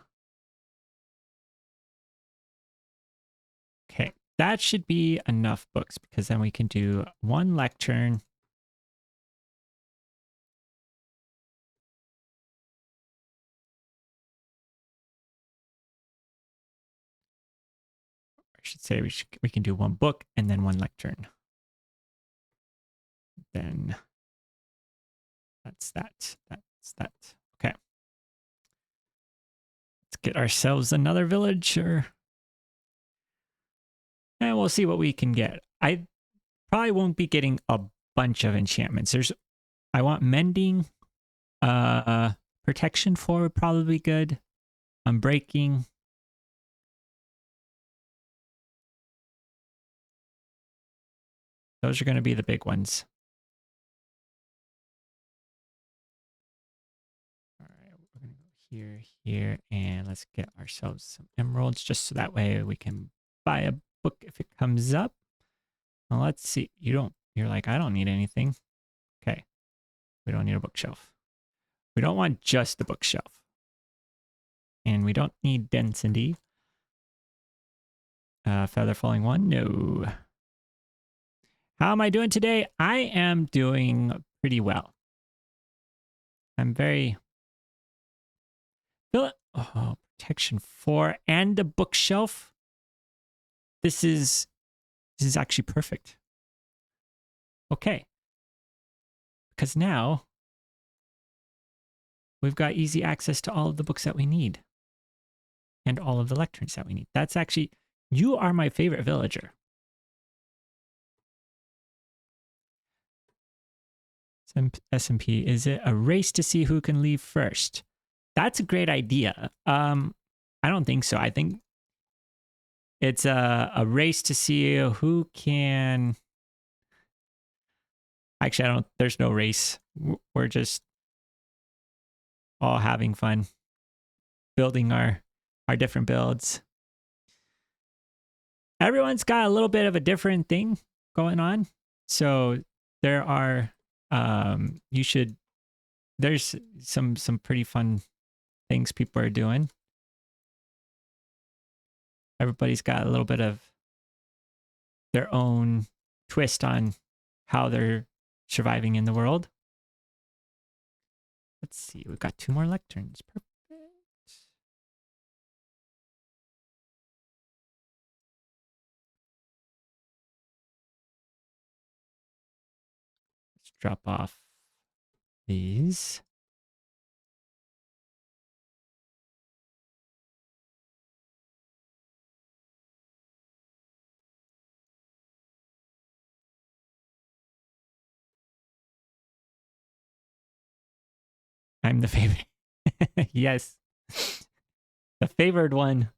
Okay, that should be enough books because then we can do 1 lectern. I should say we can do 1 book and then 1 lectern. Then that's that. That's that. Okay. Let's get ourselves another villager. And we'll see what we can get. I probably won't be getting a bunch of enchantments. I want mending, protection 4 would probably be good. Unbreaking. Those are going to be the big ones. All right, we're going to go here, and let's get ourselves some emeralds just so that way we can buy a book if it comes up. Well, let's see. You're like, I don't need anything. Okay. We don't need a bookshelf. We don't want just the bookshelf. And we don't need density. Feather falling 1? No. How am I doing today? I am doing pretty well. I'm very... Oh, protection 4 and a bookshelf. This is actually perfect. Okay. Because now we've got easy access to all of the books that we need. And all of the lecterns that we need. That's actually... You are my favorite villager. SMP, is it a race to see who can leave first? That's a great idea. I don't think so. I think it's a race to see who can... Actually, there's no race. We're just all having fun. building our different builds. Everyone's got a little bit of a different thing going on. So there are there's some pretty fun things people are doing. Everybody's got a little bit of their own twist on how they're surviving in the world. Let's see, we've got 2 more lecterns. Perfect. Let's drop off these. I'm the favorite. Yes. The favored one.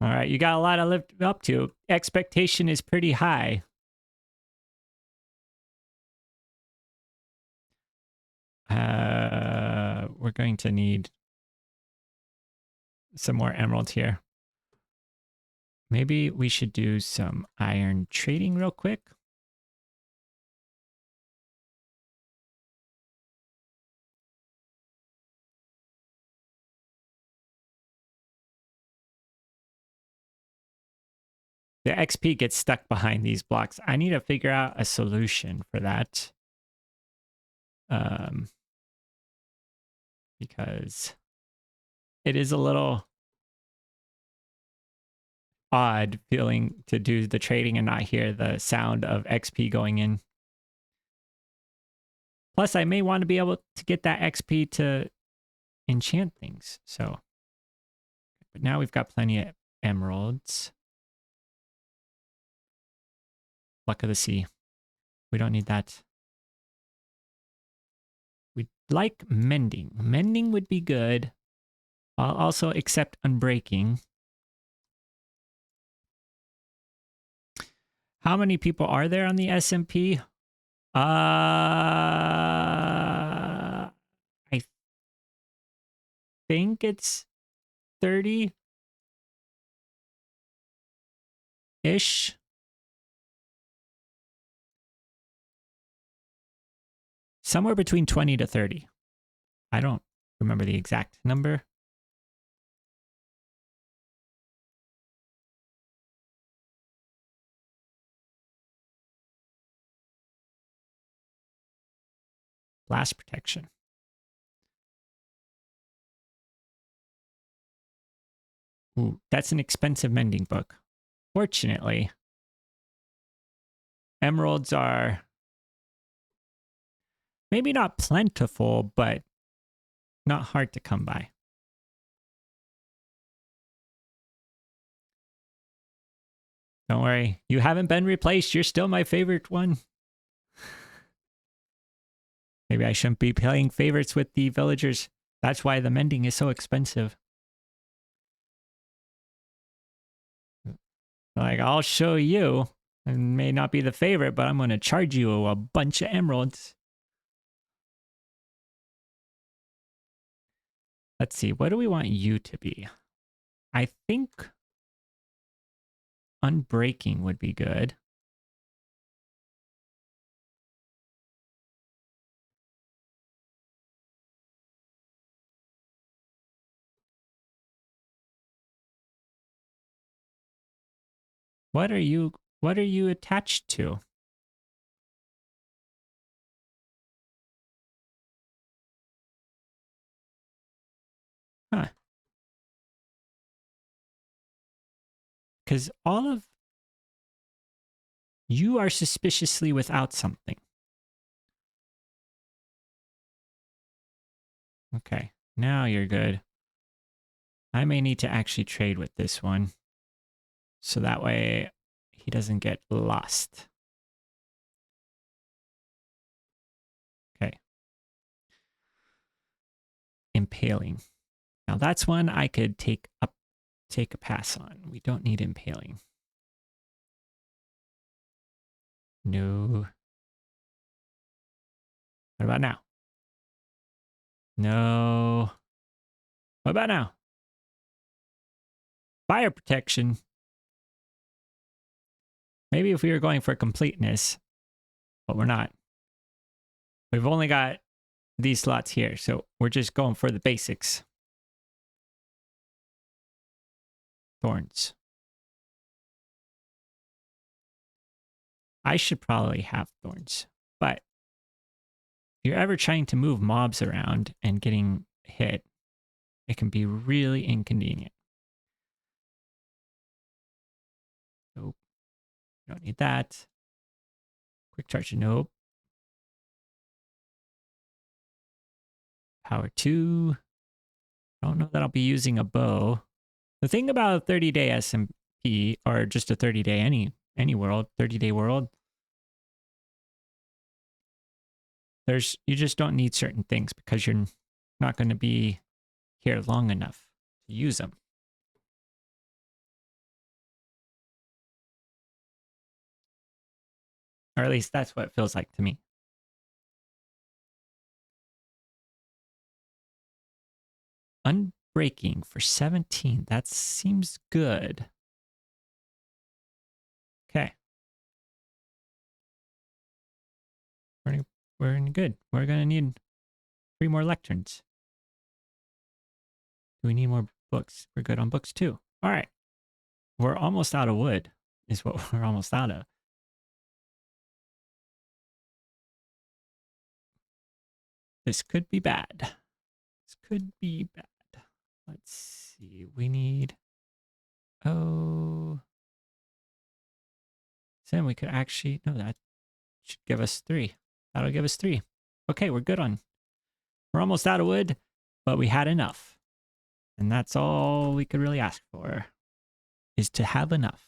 All right, you got a lot to live up to. Expectation is pretty high. We're going to need some more emeralds here. Maybe we should do some iron trading real quick. The XP gets stuck behind these blocks. I need to figure out a solution for that. Because it is a little odd feeling to do the trading and not hear the sound of XP going in. Plus, I may want to be able to get that XP to enchant things. So, but now we've got plenty of emeralds. Luck of the sea. We don't need that. We'd like mending. Mending would be good. I'll also accept unbreaking. How many people are there on the SMP? I think it's 30-ish. Somewhere between 20 to 30. I don't remember the exact number. Blast protection. Ooh, that's an expensive mending book. Fortunately, emeralds are maybe not plentiful, but not hard to come by. Don't worry, you haven't been replaced. You're still my favorite one. Maybe I shouldn't be playing favorites with the villagers. That's why the mending is so expensive. Like, I'll show you. I may not be the favorite, but I'm going to charge you a bunch of emeralds. Let's see, what do we want you to be? I think unbreaking would be good. What are you attached to? Huh. Because all of you are suspiciously without something. Okay, now you're good. I may need to actually trade with this one. So that way he doesn't get lost. Okay. Impaling. Now that's one I could take a pass on. We don't need impaling. No. What about now? No. What about now? Fire protection. Maybe if we were going for completeness, but we're not. We've only got these slots here, so we're just going for the basics. Thorns. I should probably have thorns, but if you're ever trying to move mobs around and getting hit, it can be really inconvenient. Nope. Don't need that. Quick charge, nope. Power 2. Don't know that I'll be using a bow. The thing about a 30-day SMP, or just a 30-day any world, 30-day world, you just don't need certain things because you're not going to be here long enough to use them. Or at least that's what it feels like to me. Unbreaking for 17. That seems good. Okay. We're in good. We're going to need 3 more lecterns. Do we need more books? We're good on books too. All right. We're almost out of wood is what we're almost out of. This could be bad. This could be bad. Let's see. We need... Oh... So then we could actually... No, that should give us 3. That'll give us 3. Okay, we're good on... We're almost out of wood, but we had enough. And that's all we could really ask for, is to have enough.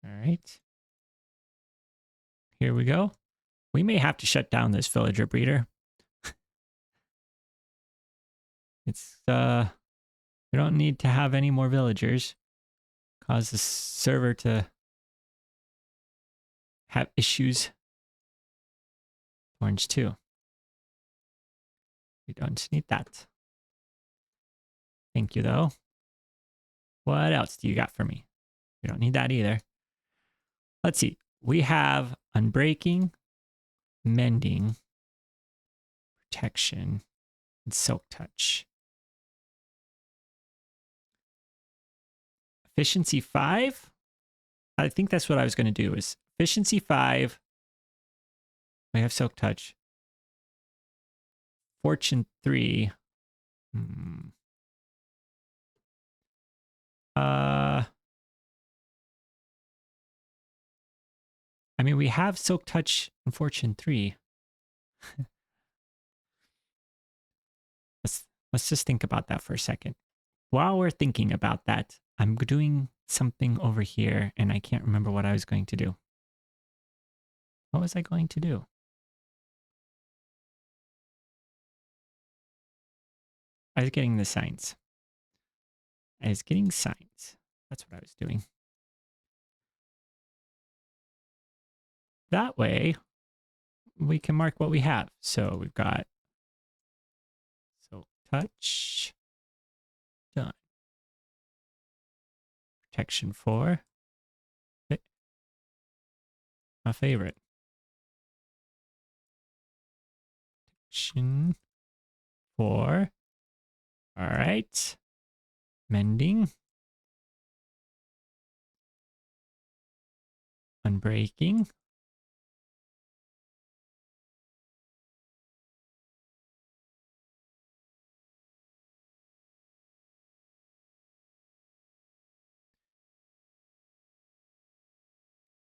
All right. Here we go. We may have to shut down this villager breeder. It's, we don't need to have any more villagers. Cause the server to have issues. Orange too. We don't need that. Thank you though. What else do you got for me? We don't need that either. Let's see. We have unbreaking, mending, protection, and silk touch. Efficiency 5? I think that's what I was going to do is efficiency 5. We have silk touch. Fortune 3. I mean, we have silk touch and fortune 3. Let's just think about that for a second. While we're thinking about that, I'm doing something over here and I can't remember what I was going to do. What was I going to do? I was getting the signs. I was getting signs. That's what I was doing. That way, we can mark what we have. So we've got silk touch. Done. Protection 4. My favorite. Protection 4. All right. Mending. Unbreaking.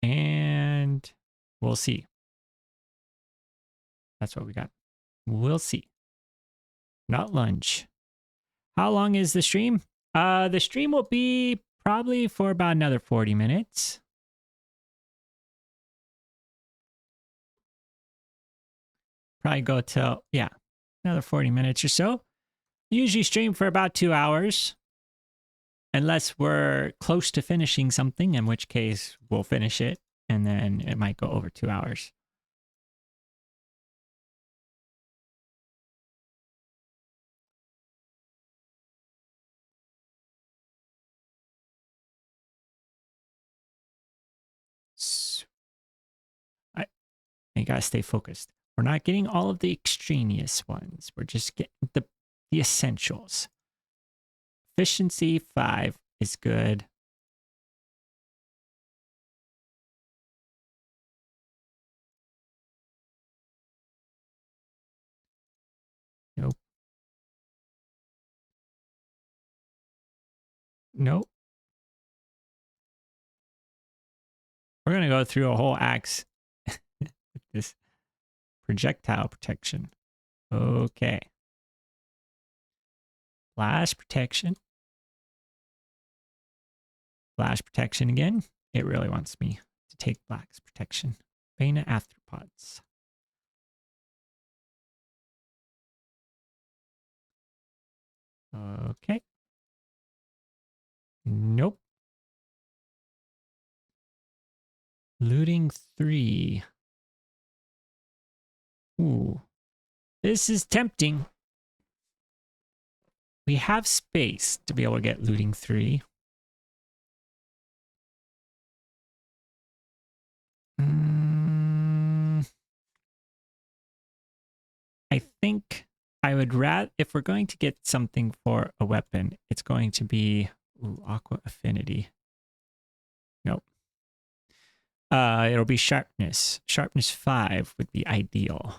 And we'll see. That's what we got. We'll see. Not lunge. How long is the stream? The stream will be probably for about another 40 minutes. Probably go till, yeah, another 40 minutes or so. Usually stream for about 2 hours. Unless we're close to finishing something, in which case we'll finish it and then it might go over 2 hours. So you gotta stay focused. We're not getting all of the extraneous ones. We're just getting the essentials. Efficiency 5 is good. Nope. Nope. We're going to go through a whole axe with this projectile protection. Okay. Blast protection. Blast protection again. It really wants me to take blast protection. Bana arthropods. Okay. Nope. Looting 3. Ooh. This is tempting. We have space to be able to get looting 3. I think I would rather, if we're going to get something for a weapon, it's going to be aqua affinity. Nope. It'll be sharpness. Sharpness 5 would be ideal.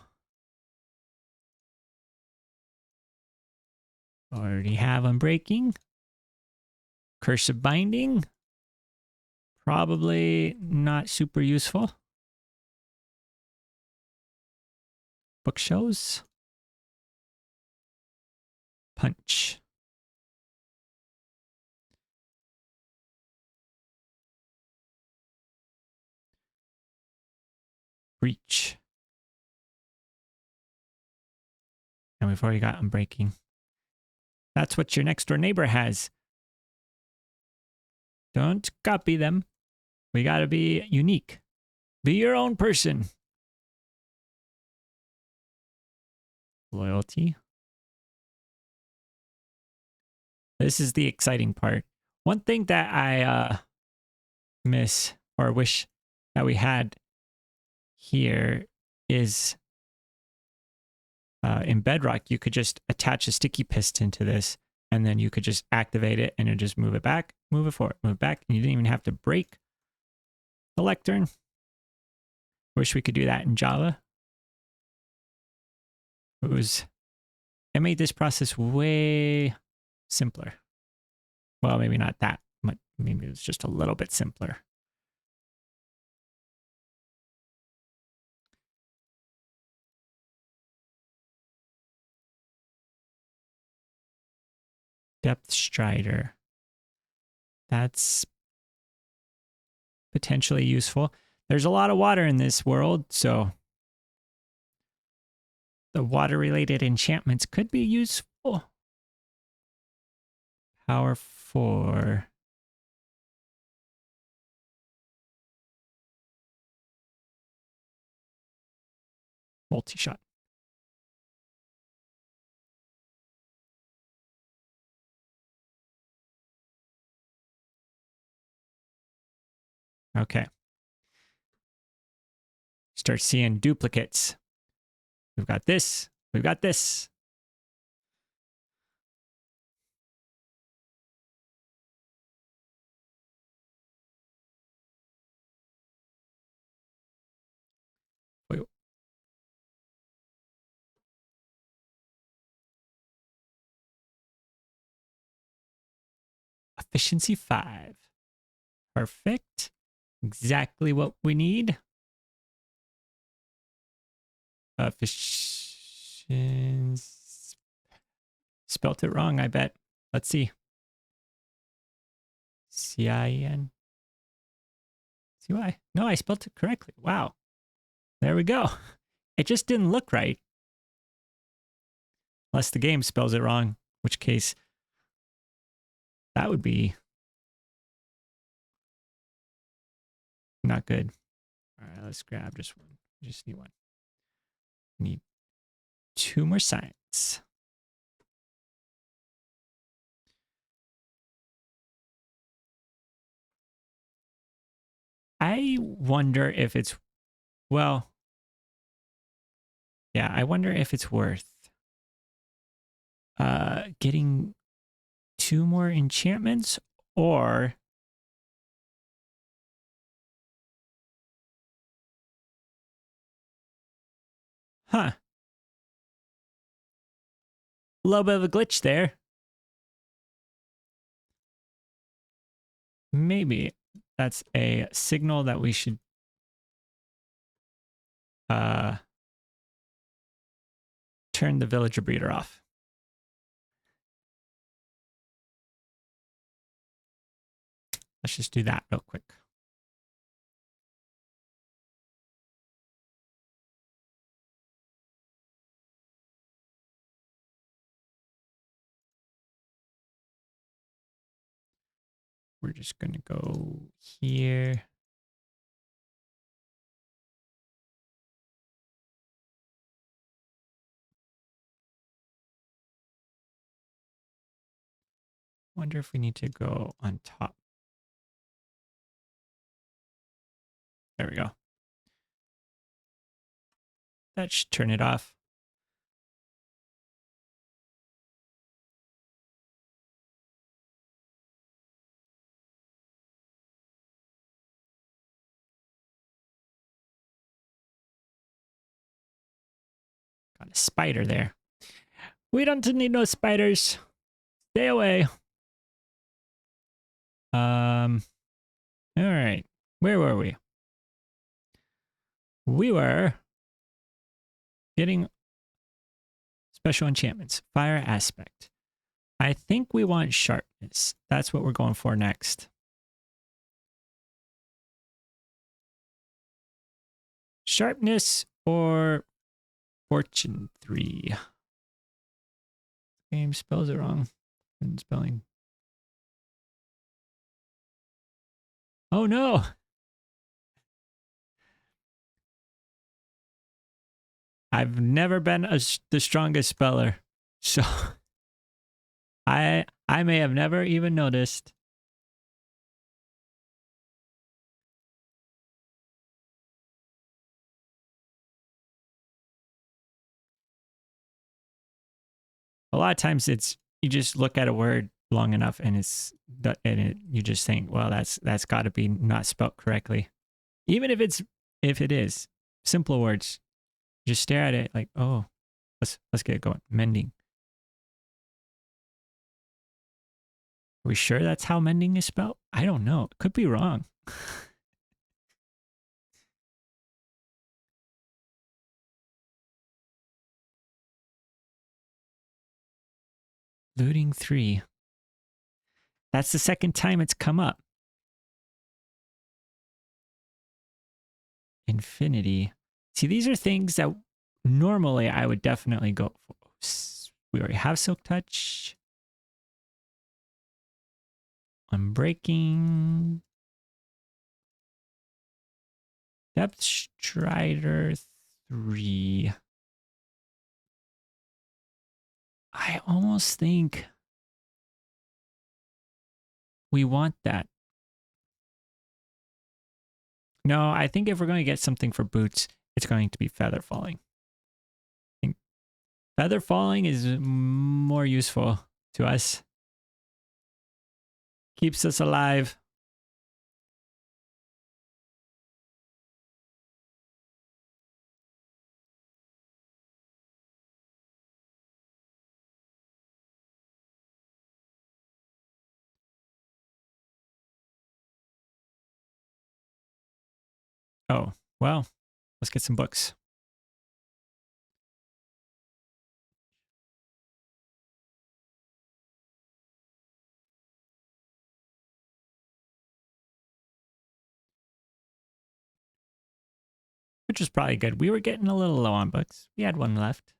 Already have unbreaking. Curse of binding. Probably not super useful. Bookshelves. Punch. Breach. And we've already got unbreaking. That's what your next door neighbor has. Don't copy them. We gotta be unique. Be your own person. Loyalty. This is the exciting part. One thing that I miss or wish that we had here is in Bedrock, you could just attach a sticky piston to this, and then you could just activate it and it just move it back, move it forward, move it back, and you didn't even have to break the lectern. Wish we could do that in Java. It made this process way simpler. Well, maybe not that much. Maybe it was just a little bit simpler. Depth Strider. That's potentially useful. There's a lot of water in this world, so the water-related enchantments could be useful. Power 4. Multi-shot. Okay. Start seeing duplicates. We've got this. We've got this. Wait. Efficiency 5. Perfect. Exactly what we need. Efficiency. Spelt it wrong, I bet. Let's see. C-I-N. C-Y. No, I spelt it correctly. Wow. There we go. It just didn't look right. Unless the game spells it wrong, in which case that would be not good. Let's grab just one. Just need one. Need 2 more science. I wonder if it's, well, yeah, I wonder if it's worth getting 2 more enchantments, or huh, a little bit of a glitch there. Maybe that's a signal that we should turn the villager breeder off. Let's just do that real quick. We're just going to go here. Wonder if we need to go on top. There we go. That should turn it off. Got a spider there. We don't need no spiders. Stay away. All right. Where were we? We were getting special enchantments. Fire aspect. I think we want sharpness. That's what we're going for next. Sharpness or fortune 3. Game spells it wrong. Spelling. Oh no. I've never been the strongest speller. So I may have never even noticed. A lot of times it's you just look at a word long enough and you just think, well, that's got to be not spelt correctly. Even if it is simple words, just stare at it like, oh, let's get it going. Mending. Are we sure that's how mending is spelled? I don't know. It could be wrong. Looting 3. That's the second time it's come up. Infinity. See, these are things that normally I would definitely go for. We already have Silk Touch. Unbreaking. Depth Strider 3. I almost think we want that. No, I think if we're going to get something for boots, it's going to be Feather Falling. I think Feather Falling is more useful to us. Keeps us alive. Oh, well, let's get some books. Which is probably good. We were getting a little low on books. We had one left.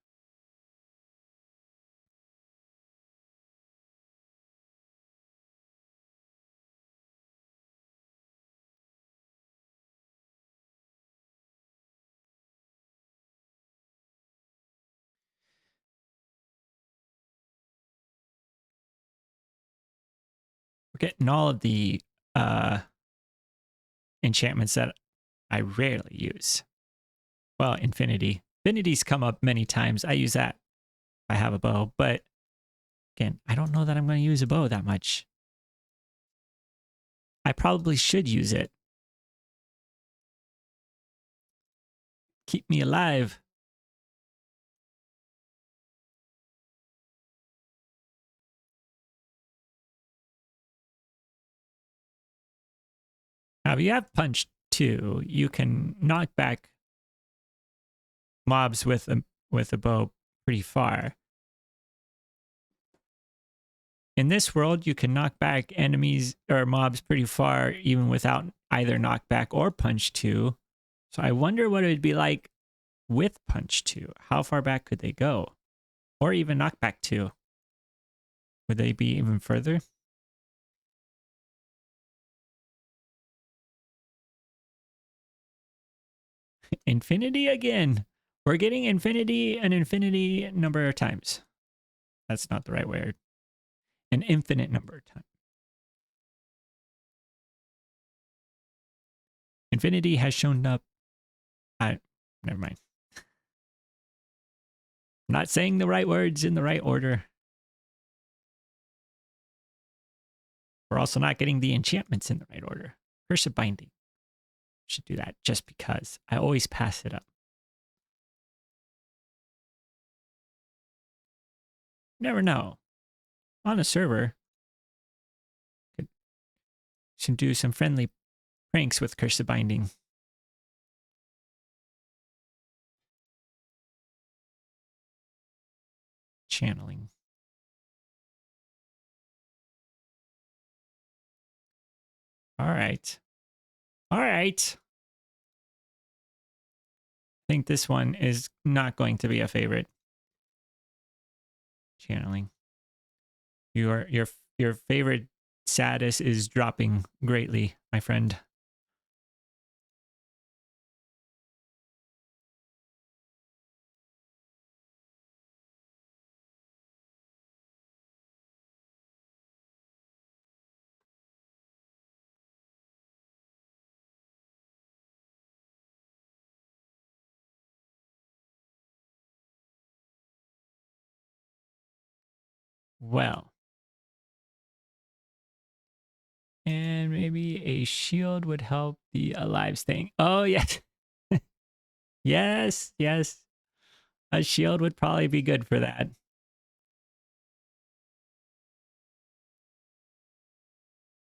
We're getting all of the enchantments that I rarely use. Well, Infinity. Infinity's come up many times. I use that. I have a bow, but again, I don't know that I'm going to use a bow that much. I probably should use it. Keep me alive. Now, if you have Punch 2, you can knock back mobs with a bow pretty far. In this world, you can knock back enemies or mobs pretty far even without either knockback or Punch 2. So I wonder what it would be like with Punch 2. How far back could they go? Or even knockback 2. Would they be even further? Infinity again. We're getting infinity an infinity number of times. That's not the right word. An infinite number of times. Infinity has shown up. Never mind. I'm not saying the right words in the right order. We're also not getting the enchantments in the right order. Curse of Binding. Should do that just because. I always pass it up. Never know. On a server, should do some friendly pranks with Curse of Binding. Channeling. All right. All right. I think this one is not going to be a favorite. Channeling. Your favorite status is dropping greatly, my friend. Well. And maybe a shield would help the alive thing. Oh, yes. Yes, yes. A shield would probably be good for that.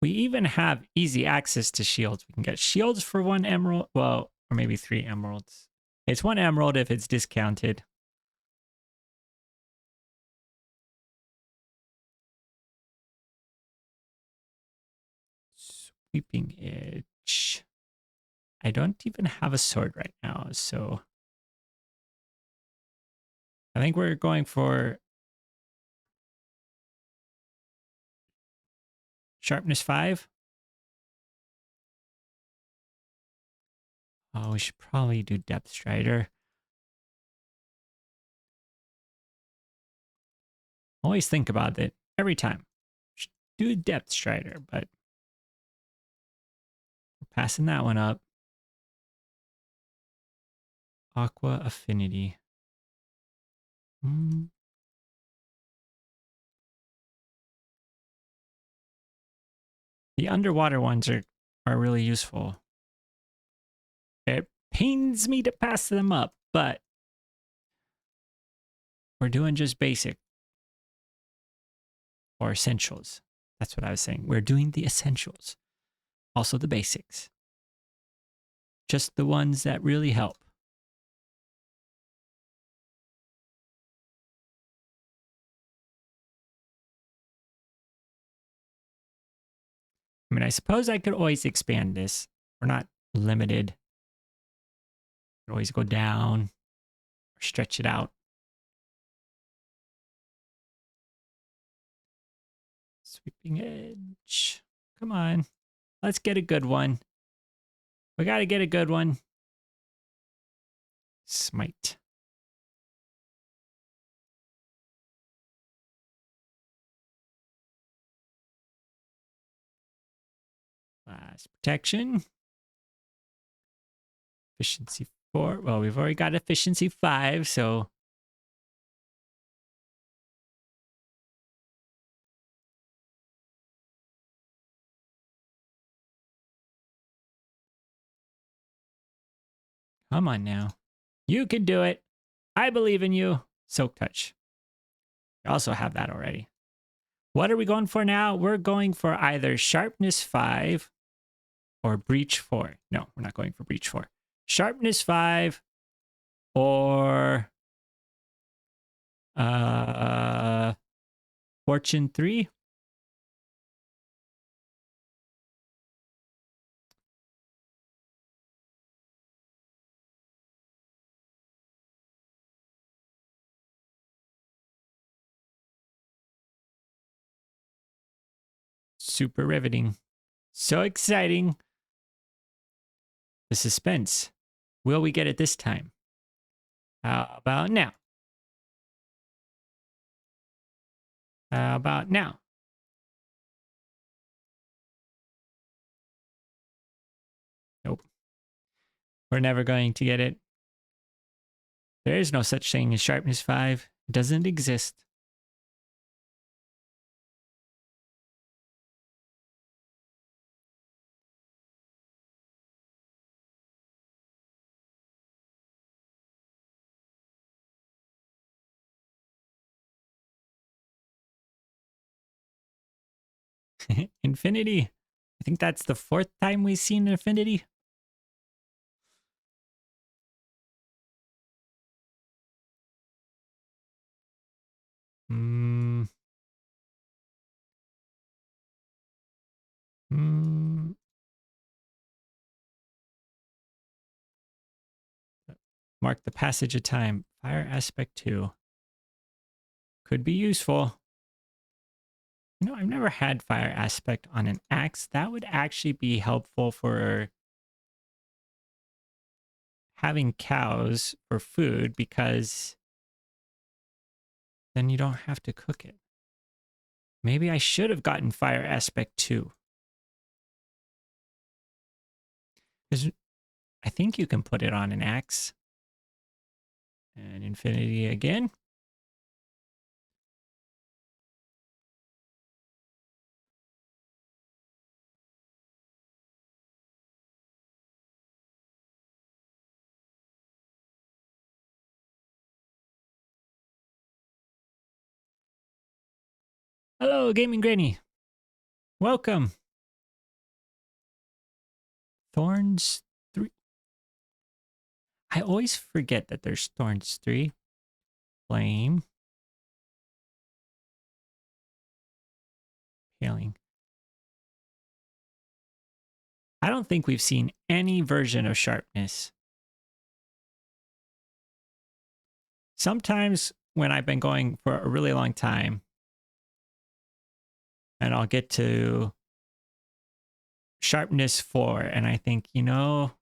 We even have easy access to shields. We can get shields for 1 emerald. Well, or maybe 3 emeralds. It's 1 emerald if it's discounted. Sweeping Edge. I don't even have a sword right now, so I think we're going for Sharpness 5. Oh, we should probably do Depth Strider. Always think about it every time. Should do Depth Strider, but we're passing that one up. Aqua Affinity. The underwater ones are really useful. It pains me to pass them up, but we're doing just basic or essentials. That's what I was saying. We're doing the essentials. Also the basics. Just the ones that really help. I mean, I suppose I could always expand this. We're not limited. Could always go down or stretch it out. Sweeping Edge. Come on. Let's get a good one. We got to get a good one. Smite. Blast protection. Efficiency 4. Well, we've already got efficiency 5, so... Come on now. You can do it. I believe in you. Soak touch. You also have that already. What are we going for now? We're going for either sharpness 5 or breach 4. No, we're not going for breach 4. Sharpness 5 or fortune 3. Super riveting. So exciting. The suspense. Will we get it this time? How about now? How about now? Nope. We're never going to get it. There is no such thing as sharpness 5. It doesn't exist. Infinity. I think that's the 4th time we've seen Infinity. Mark the passage of time. Fire aspect 2. Could be useful. You know, I've never had fire aspect on an axe. That would actually be helpful for having cows for food, because then you don't have to cook it. Maybe I should have gotten fire aspect 2. Because I think you can put it on an axe. And infinity again. Hello, Gaming Granny. Welcome. Thorns 3. I always forget that there's Thorns 3. Flame. Healing. I don't think we've seen any version of sharpness. Sometimes when I've been going for a really long time, and I'll get to sharpness 4, and I think, you know,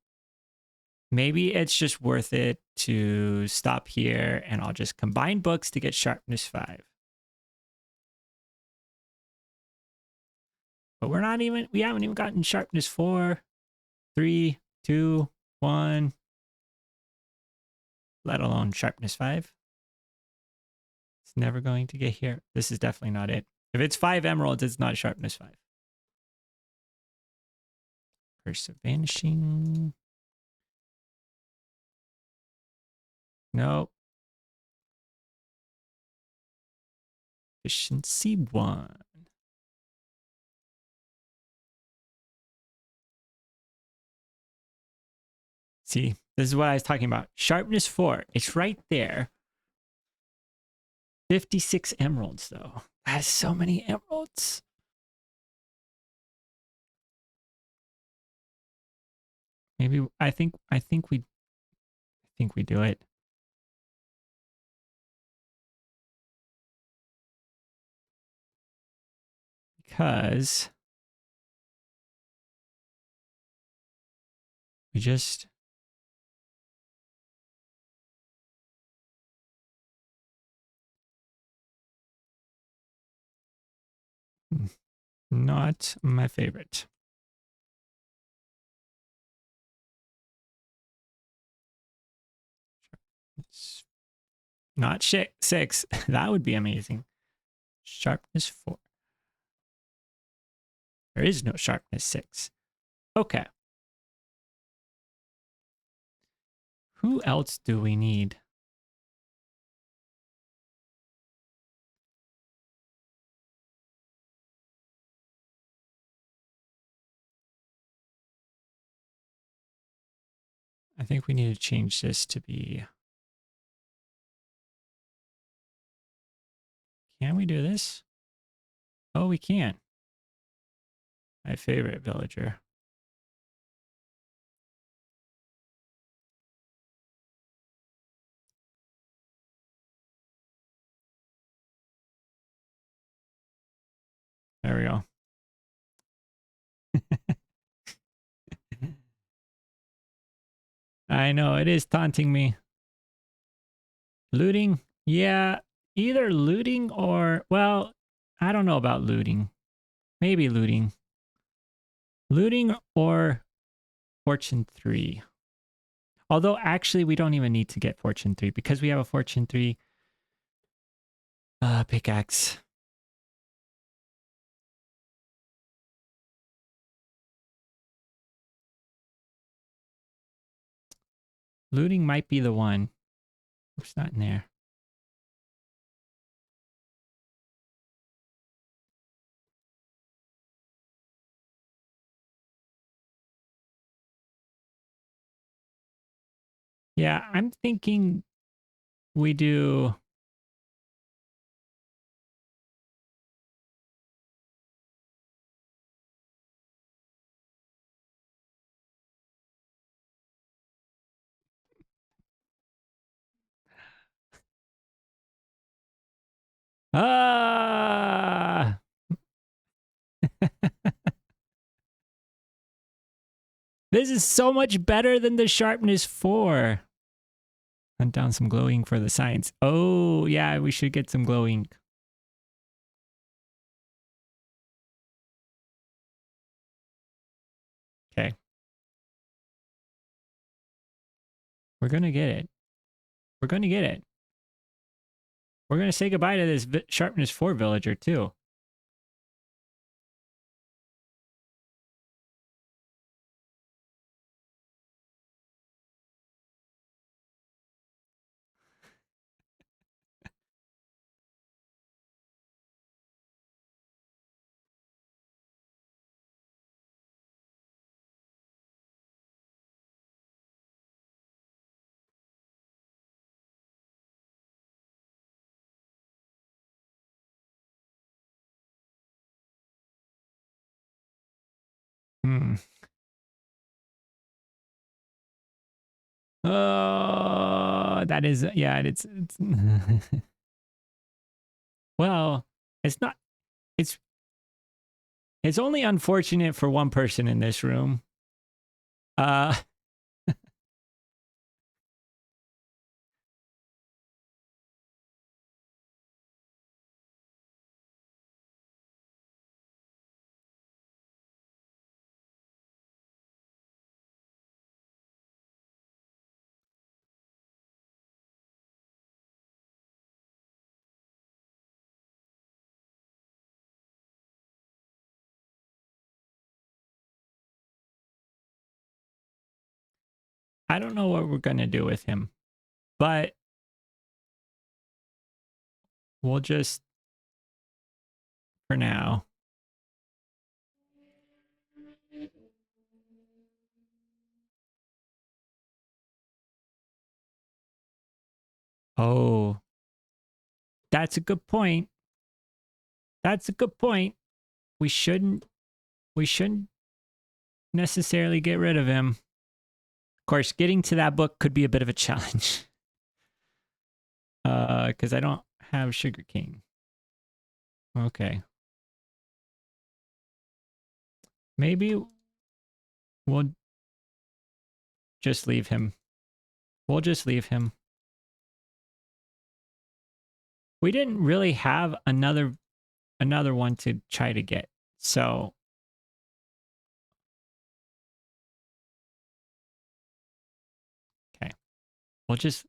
maybe it's just worth it to stop here, and I'll just combine books to get sharpness 5. But we haven't even gotten sharpness 4, 3, 2, 1, let alone sharpness 5. It's never going to get here. This is definitely not it. If it's 5 emeralds, it's not sharpness 5. Curse of Vanishing. No. Efficiency 1. See, this is what I was talking about. Sharpness 4. It's right there. 56 emeralds, though. That is so many emeralds. Maybe I think we do it. Because we just not my favorite. Not 6. That would be amazing. Sharpness 4. There is no sharpness 6. Okay. Who else do we need? I think we need to change this to be... Can we do this? Oh, we can. My favorite villager. There we go. I know, it is taunting me. Looting? Yeah, either looting or... Well, I don't know about looting. Maybe looting. Looting or Fortune 3. Although, actually, we don't even need to get Fortune 3 because we have a Fortune 3 pickaxe. Looting might be the one. It's not in there. Yeah, I'm thinking we do... Ah! This is so much better than the sharpness 4. Hunt down some glow ink for the science. Oh, yeah, we should get some glow ink. Okay. We're going to get it. We're going to get it. We're going to say goodbye to this sharpness 4 villager, too. Hmm. Oh, that is... Yeah, it's well, it's not... It's only unfortunate for one person in this room. I don't know what we're going to do with him, but we'll just, for now. Oh, that's a good point. That's a good point. We shouldn't necessarily get rid of him. Of course, getting to that book could be a bit of a challenge. Because I don't have sugarcane. Okay. Maybe we'll just leave him. We'll just leave him. We didn't really have another one to try to get. So okay. We'll just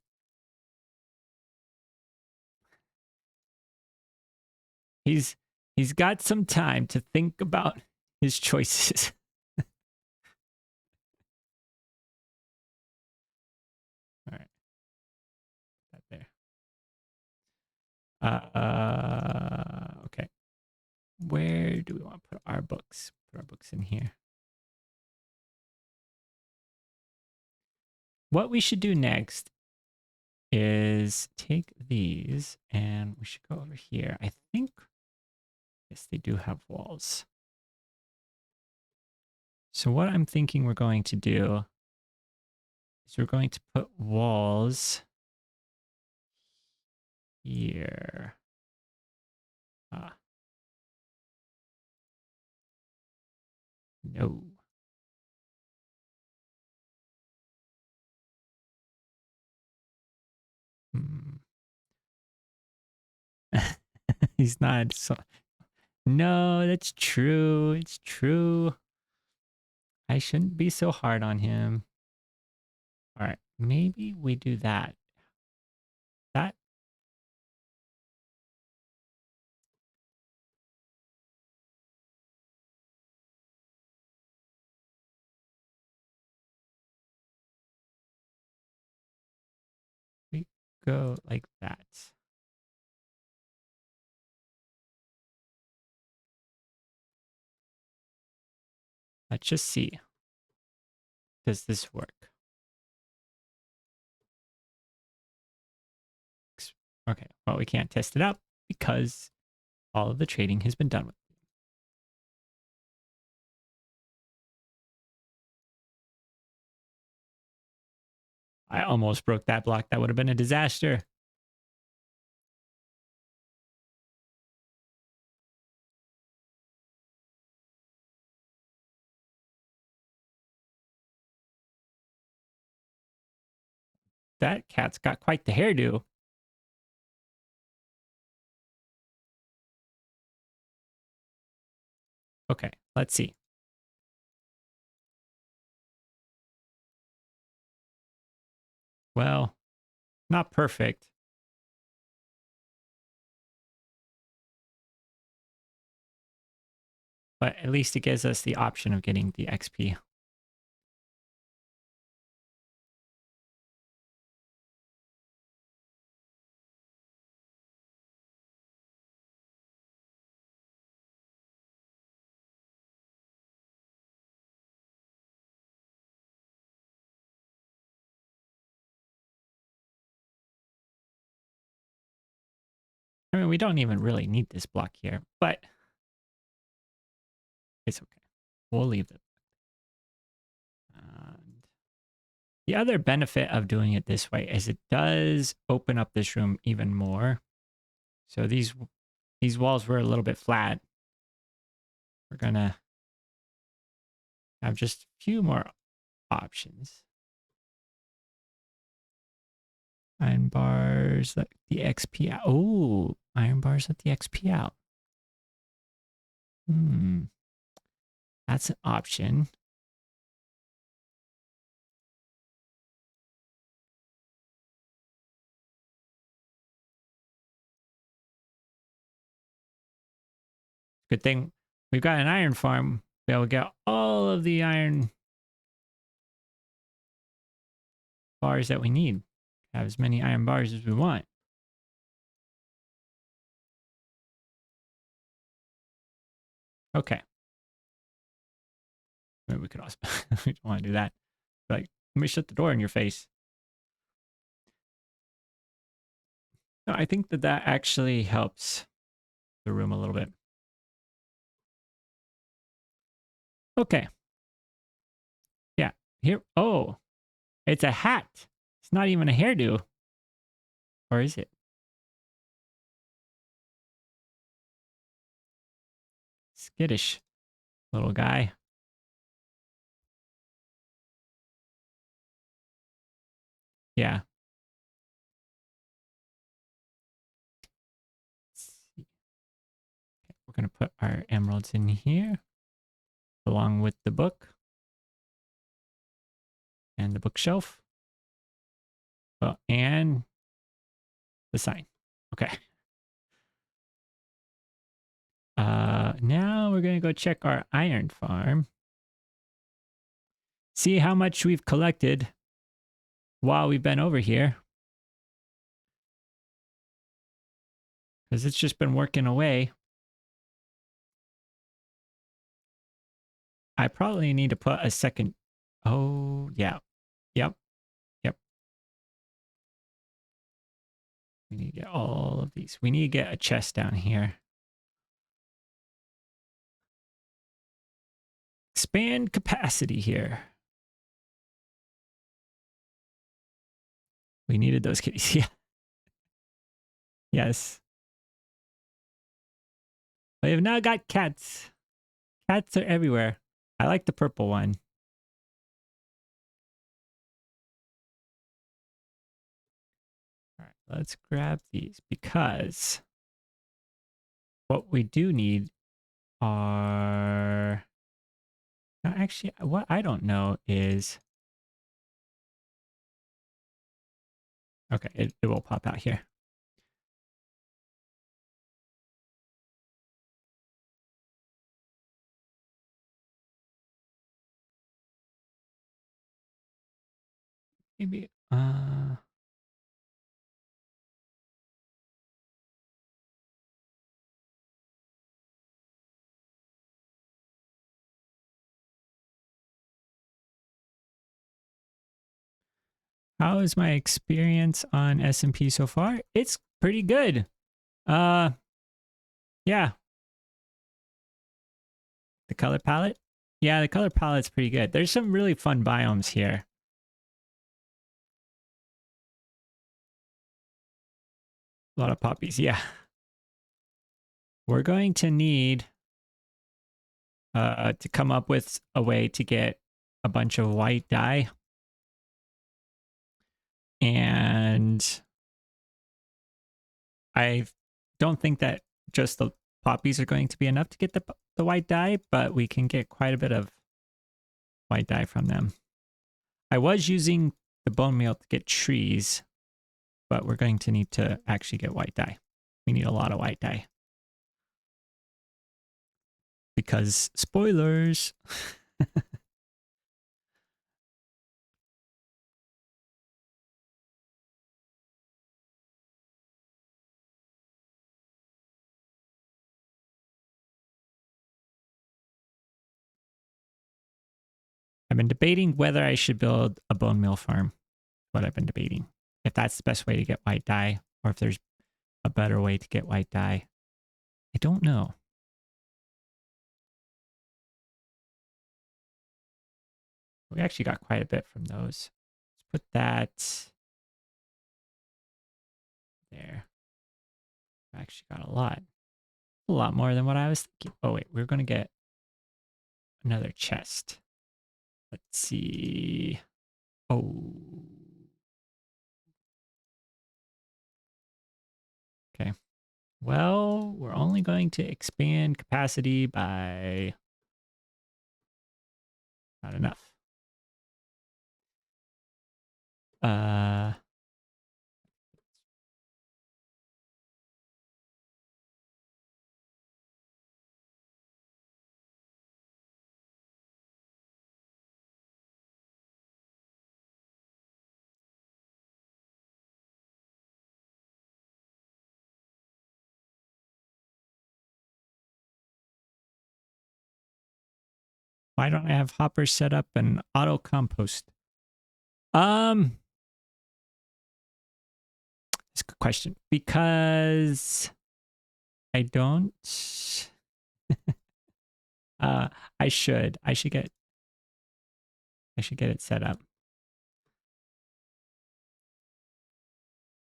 He's got some time to think about his choices. All right. That there. Okay. Where do we want to put our books? Put our books in here. What we should do next is take these and we should go over here. I think, yes, they do have walls. So what I'm thinking we're going to do is we're going to put walls here. No. Hmm. He's not so... No, that's true. It's true. I shouldn't be so hard on him. All right, maybe we do that. That. We go like that. Let's just see. Does this work? Okay, well, we can't test it out because all of the trading has been done with. I almost broke that block. That would have been a disaster. That cat's got quite the hairdo. Okay, let's see. Well, not perfect. But at least it gives us the option of getting the XP. I mean, we don't even really need this block here, but it's okay. We'll leave it. And the other benefit of doing it this way is it does open up this room even more. So these walls were a little bit flat. We're gonna have just a few more options. Iron bars let the XP out. Oh, iron bars let the XP out. That's an option. Good thing we've got an iron farm. We'll get all of the iron bars that we need. Have as many iron bars as we want. Okay. Maybe we could also... we don't want to do that. Like, let me shut the door in your face. No, I think that that actually helps the room a little bit. Okay. Yeah. Here. Oh, it's a hat. It's not even a hairdo. Or is it? Skittish little guy. Yeah. Okay, we're going to put our emeralds in here along with the book and the bookshelf. Well, and the sign. Okay. Now we're going to go check our iron farm. See how much we've collected while we've been over here. Because it's just been working away. I probably need to put a second... Oh, yeah. Yep. Yep. We need to get all of these. We need to get a chest down here. Expand capacity here. We needed those kitties. Yeah. Yes. We have now got cats. Cats are everywhere. I like the purple one. All right, let's grab these because what we do need are... Now, actually, what I don't know is... Okay, it will pop out here. Maybe, how is my experience on SMP so far? It's pretty good. Yeah. The color palette? Yeah, the color palette's pretty good. There's some really fun biomes here. A lot of poppies, yeah. We're going to need to come up with a way to get a bunch of white dye. And I don't think that just the poppies are going to be enough to get the white dye, but we can get quite a bit of white dye from them. I was using the bone meal to get trees, but we're going to need to actually get white dye. We need a lot of white dye. Because spoilers. I've been debating whether I should build a bone meal farm. What I've been debating. If that's the best way to get white dye, or if there's a better way to get white dye. I don't know. We actually got quite a bit from those. Let's put that there. I actually got a lot. A lot more than what I was thinking. Oh, wait. We're going to get another chest. Let's see. Oh. Okay. Well, we're only going to expand capacity by... Not enough. Why don't I have hoppers set up and auto compost? That's a good question. Because I don't. I should get it set up.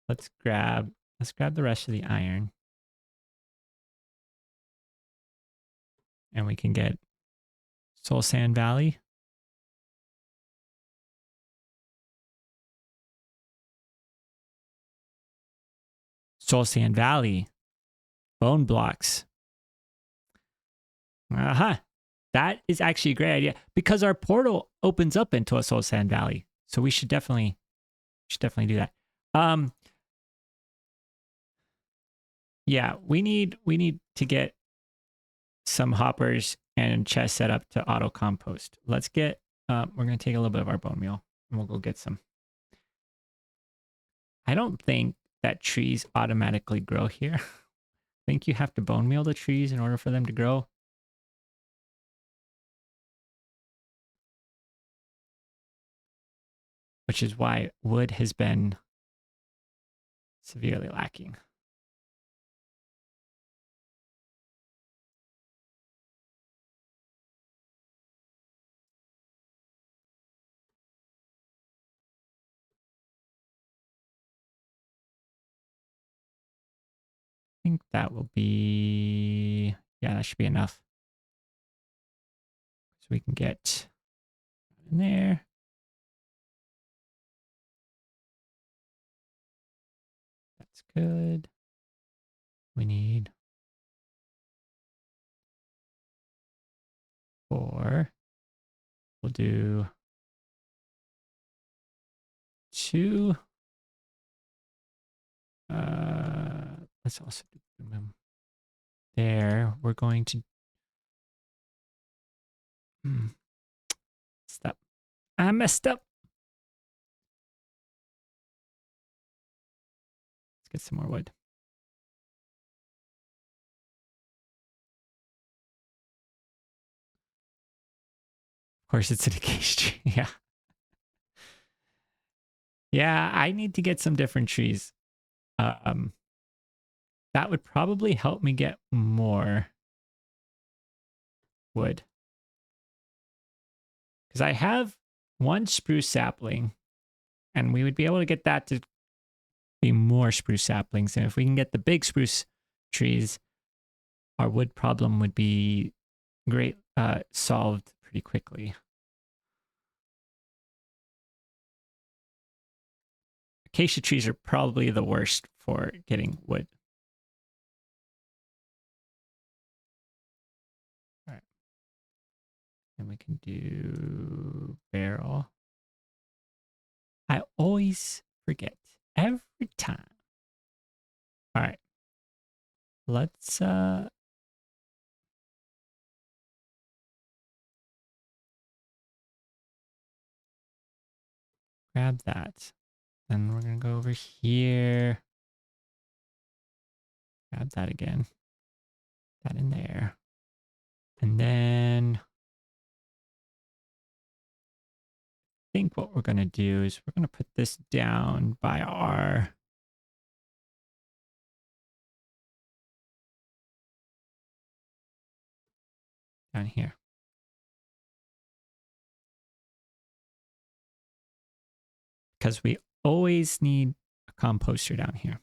Let's grab the rest of the iron. And we can get Soul Sand Valley. Soul Sand Valley. Bone blocks. Aha. That is actually a great idea because our portal opens up into a Soul Sand Valley. So we should definitely do that. Yeah, we need to get some hoppers and chest set up to auto compost. Let's get, we're going to take a little bit of our bone meal and we'll go get some. I don't think that trees automatically grow here. I think you have to bone meal the trees in order for them to grow. Which is why wood has been severely lacking. I think that will be, yeah, that should be enough. So we can get in there. That's good. We need 4. We'll do 2. Let's also do there. We're going to stop. I messed up. Let's get some more wood. Of course, it's an acacia tree. Yeah. Yeah, I need to get some different trees. That would probably help me get more wood. Because I have 1 spruce sapling, and we would be able to get that to be more spruce saplings. And if we can get the big spruce trees, our wood problem would be solved pretty quickly. Acacia trees are probably the worst for getting wood. All right. And we can do barrel. I always forget every time. All right. Let's grab that. Then we're going to go over here. Grab that again. That in there. And then I think what we're going to do is we're going to put this down by our down here. Because we always need a composter down here.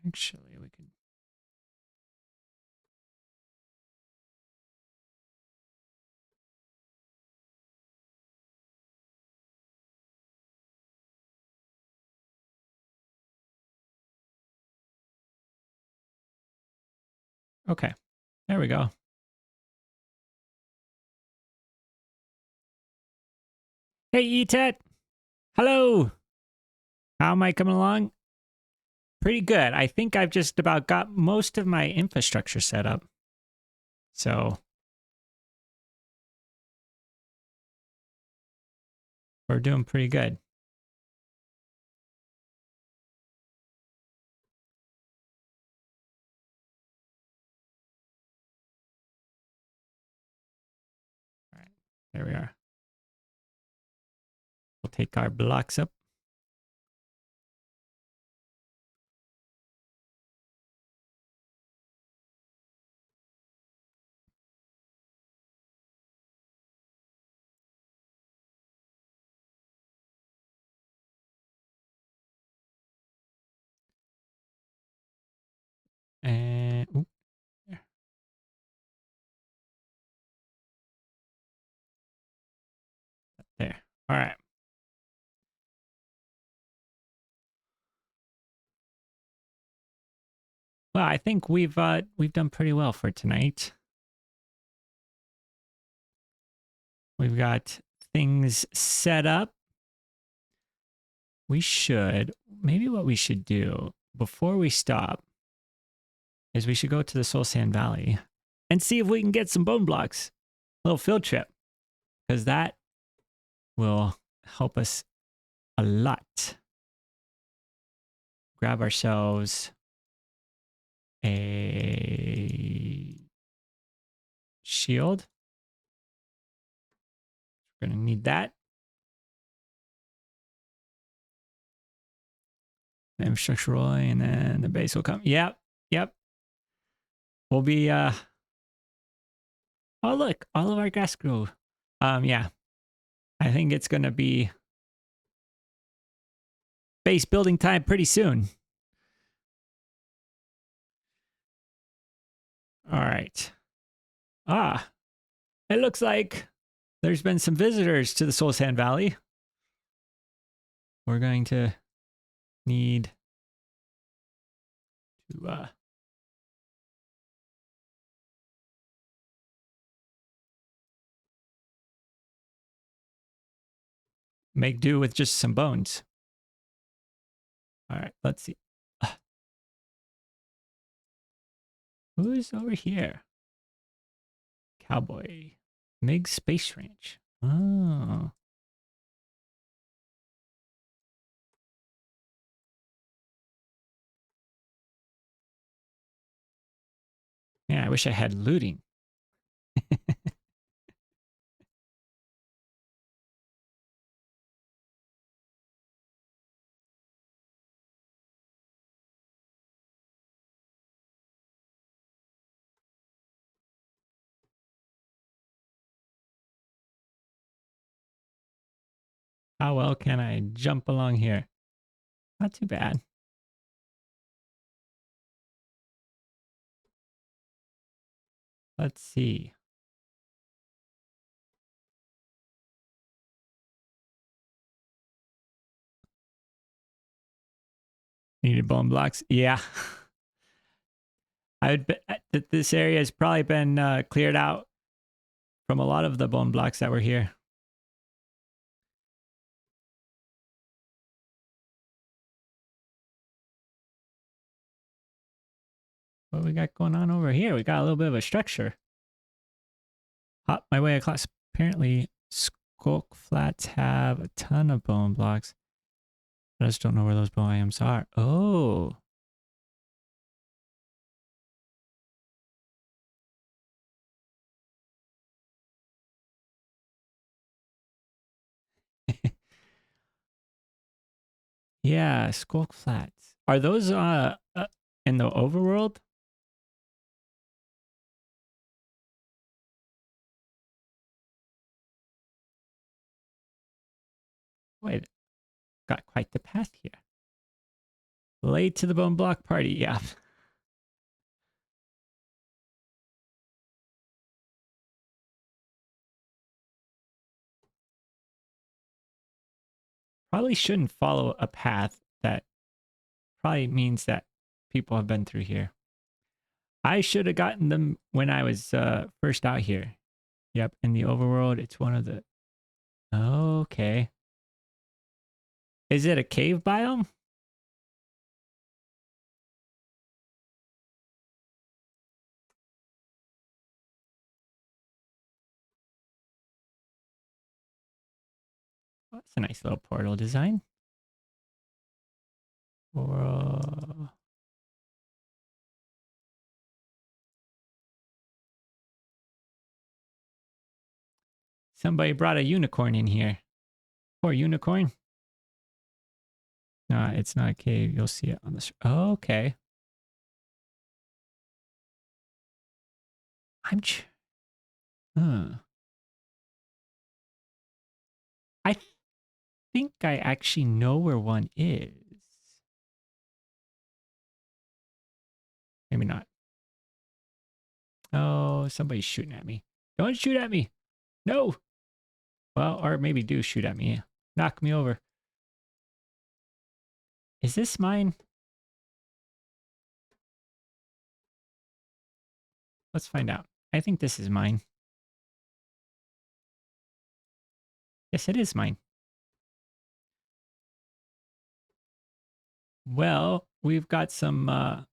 Actually, we could. Okay, there we go. Hey, Etet. Hello. How am I coming along? Pretty good. I think I've just about got most of my infrastructure set up. So we're doing pretty good. All right, there we are. We'll take our blocks up. And ooh, there. All right. Well, I think we've done pretty well for tonight. We've got things set up. We should, maybe what we should do before we stop is we should go to the Soul Sand Valley and see if we can get some bone blocks. A little field trip. Because that will help us a lot. Grab ourselves a shield. We're going to need that. The infrastructure rolling, and then the base will come. Yep. We'll be, oh, look, all of our grass grew. Yeah. I think it's going to be base building time pretty soon. All right. It looks like there's been some visitors to the Soul Sand Valley. We're going to need to make do with just some bones. All right, let's see. Who's over here? Cowboy. Mig Space Ranch. Oh. Yeah, I wish I had looting. How well can I jump along here? Not too bad. Let's see. Needed bone blocks. Yeah. I would bet that this area has probably been cleared out from a lot of the bone blocks that were here. What we got going on over here? We got a little bit of a structure. Hop my way across. Apparently, Skulk Flats have a ton of bone blocks. I just don't know where those biomes are. Oh. Yeah, Skulk Flats. Are those in the overworld? Wait, got quite the path here. Late to the bone block party, yeah. Probably shouldn't follow a path that probably means that people have been through here. I should have gotten them when I was first out here. Yep, in the overworld, it's one of the... Okay. Is it a cave biome? Oh, that's a nice little portal design. Or... Somebody brought a unicorn in here. Poor unicorn. No, it's not a cave. You'll see it on the... Oh, okay. Huh. I think I actually know where one is. Maybe not. Oh, somebody's shooting at me. Don't shoot at me. No. Well, or maybe do shoot at me. Knock me over. Is this mine? Let's find out. I think this is mine. Yes, it is mine. Well, we've got some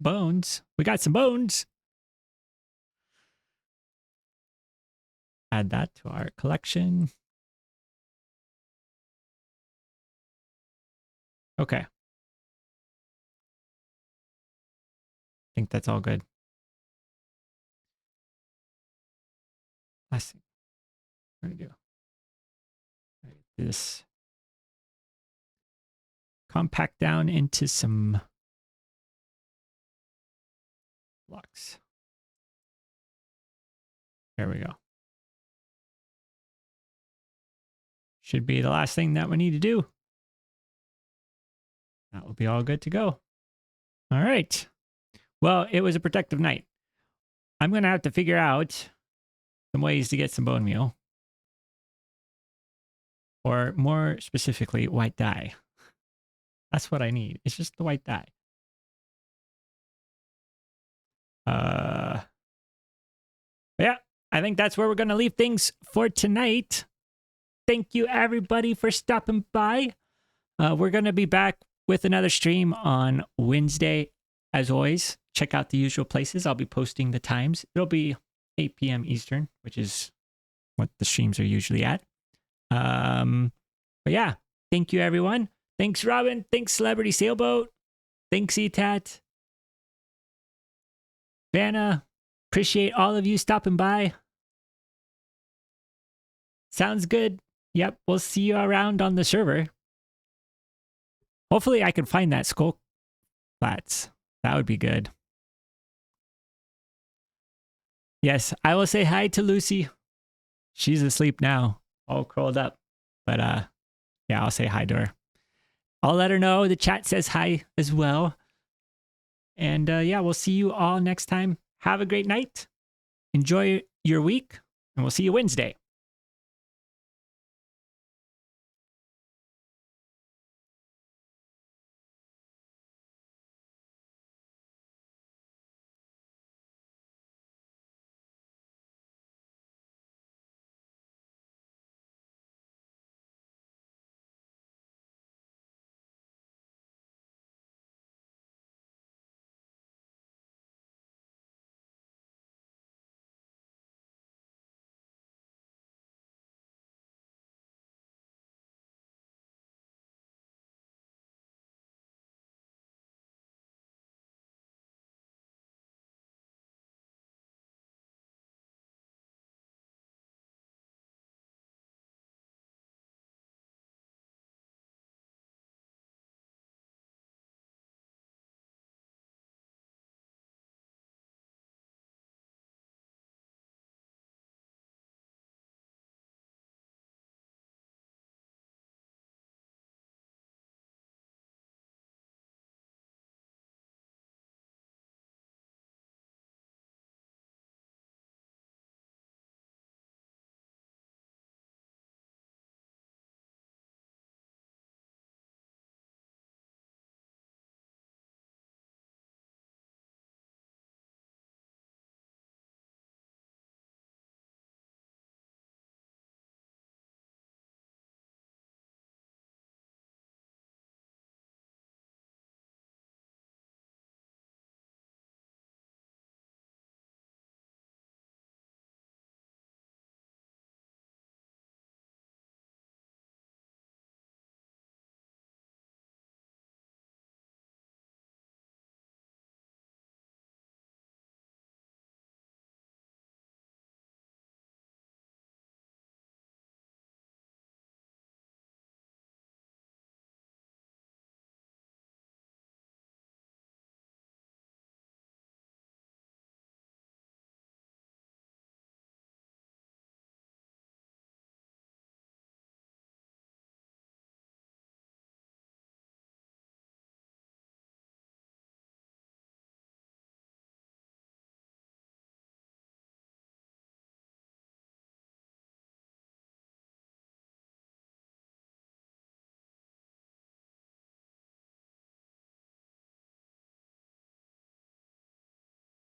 bones. We got some bones. Add that to our collection. Okay. I think that's all good. Last thing we're going to do. This compact down into some blocks. There we go. Should be the last thing that we need to do. That will be all good to go. All right. Well, it was a productive night. I'm going to have to figure out some ways to get some bone meal. Or more specifically, white dye. That's what I need. It's just the white dye. Yeah, I think that's where we're going to leave things for tonight. Thank you, everybody, for stopping by. We're going to be back with another stream on Wednesday. As always, check out the usual places. I'll be posting the times. It'll be 8 p.m. Eastern, which is what the streams are usually at. But yeah, thank you, everyone. Thanks, Robin. Thanks, Celebrity Sailboat. Thanks, Etat. Vanna, appreciate all of you stopping by. Sounds good. Yep, we'll see you around on the server. Hopefully I can find that skull flats. That would be good. Yes, I will say hi to Lucy. She's asleep now, all curled up. But yeah, I'll say hi to her. I'll let her know. The chat says hi as well. And yeah, we'll see you all next time. Have a great night. Enjoy your week, and we'll see you Wednesday.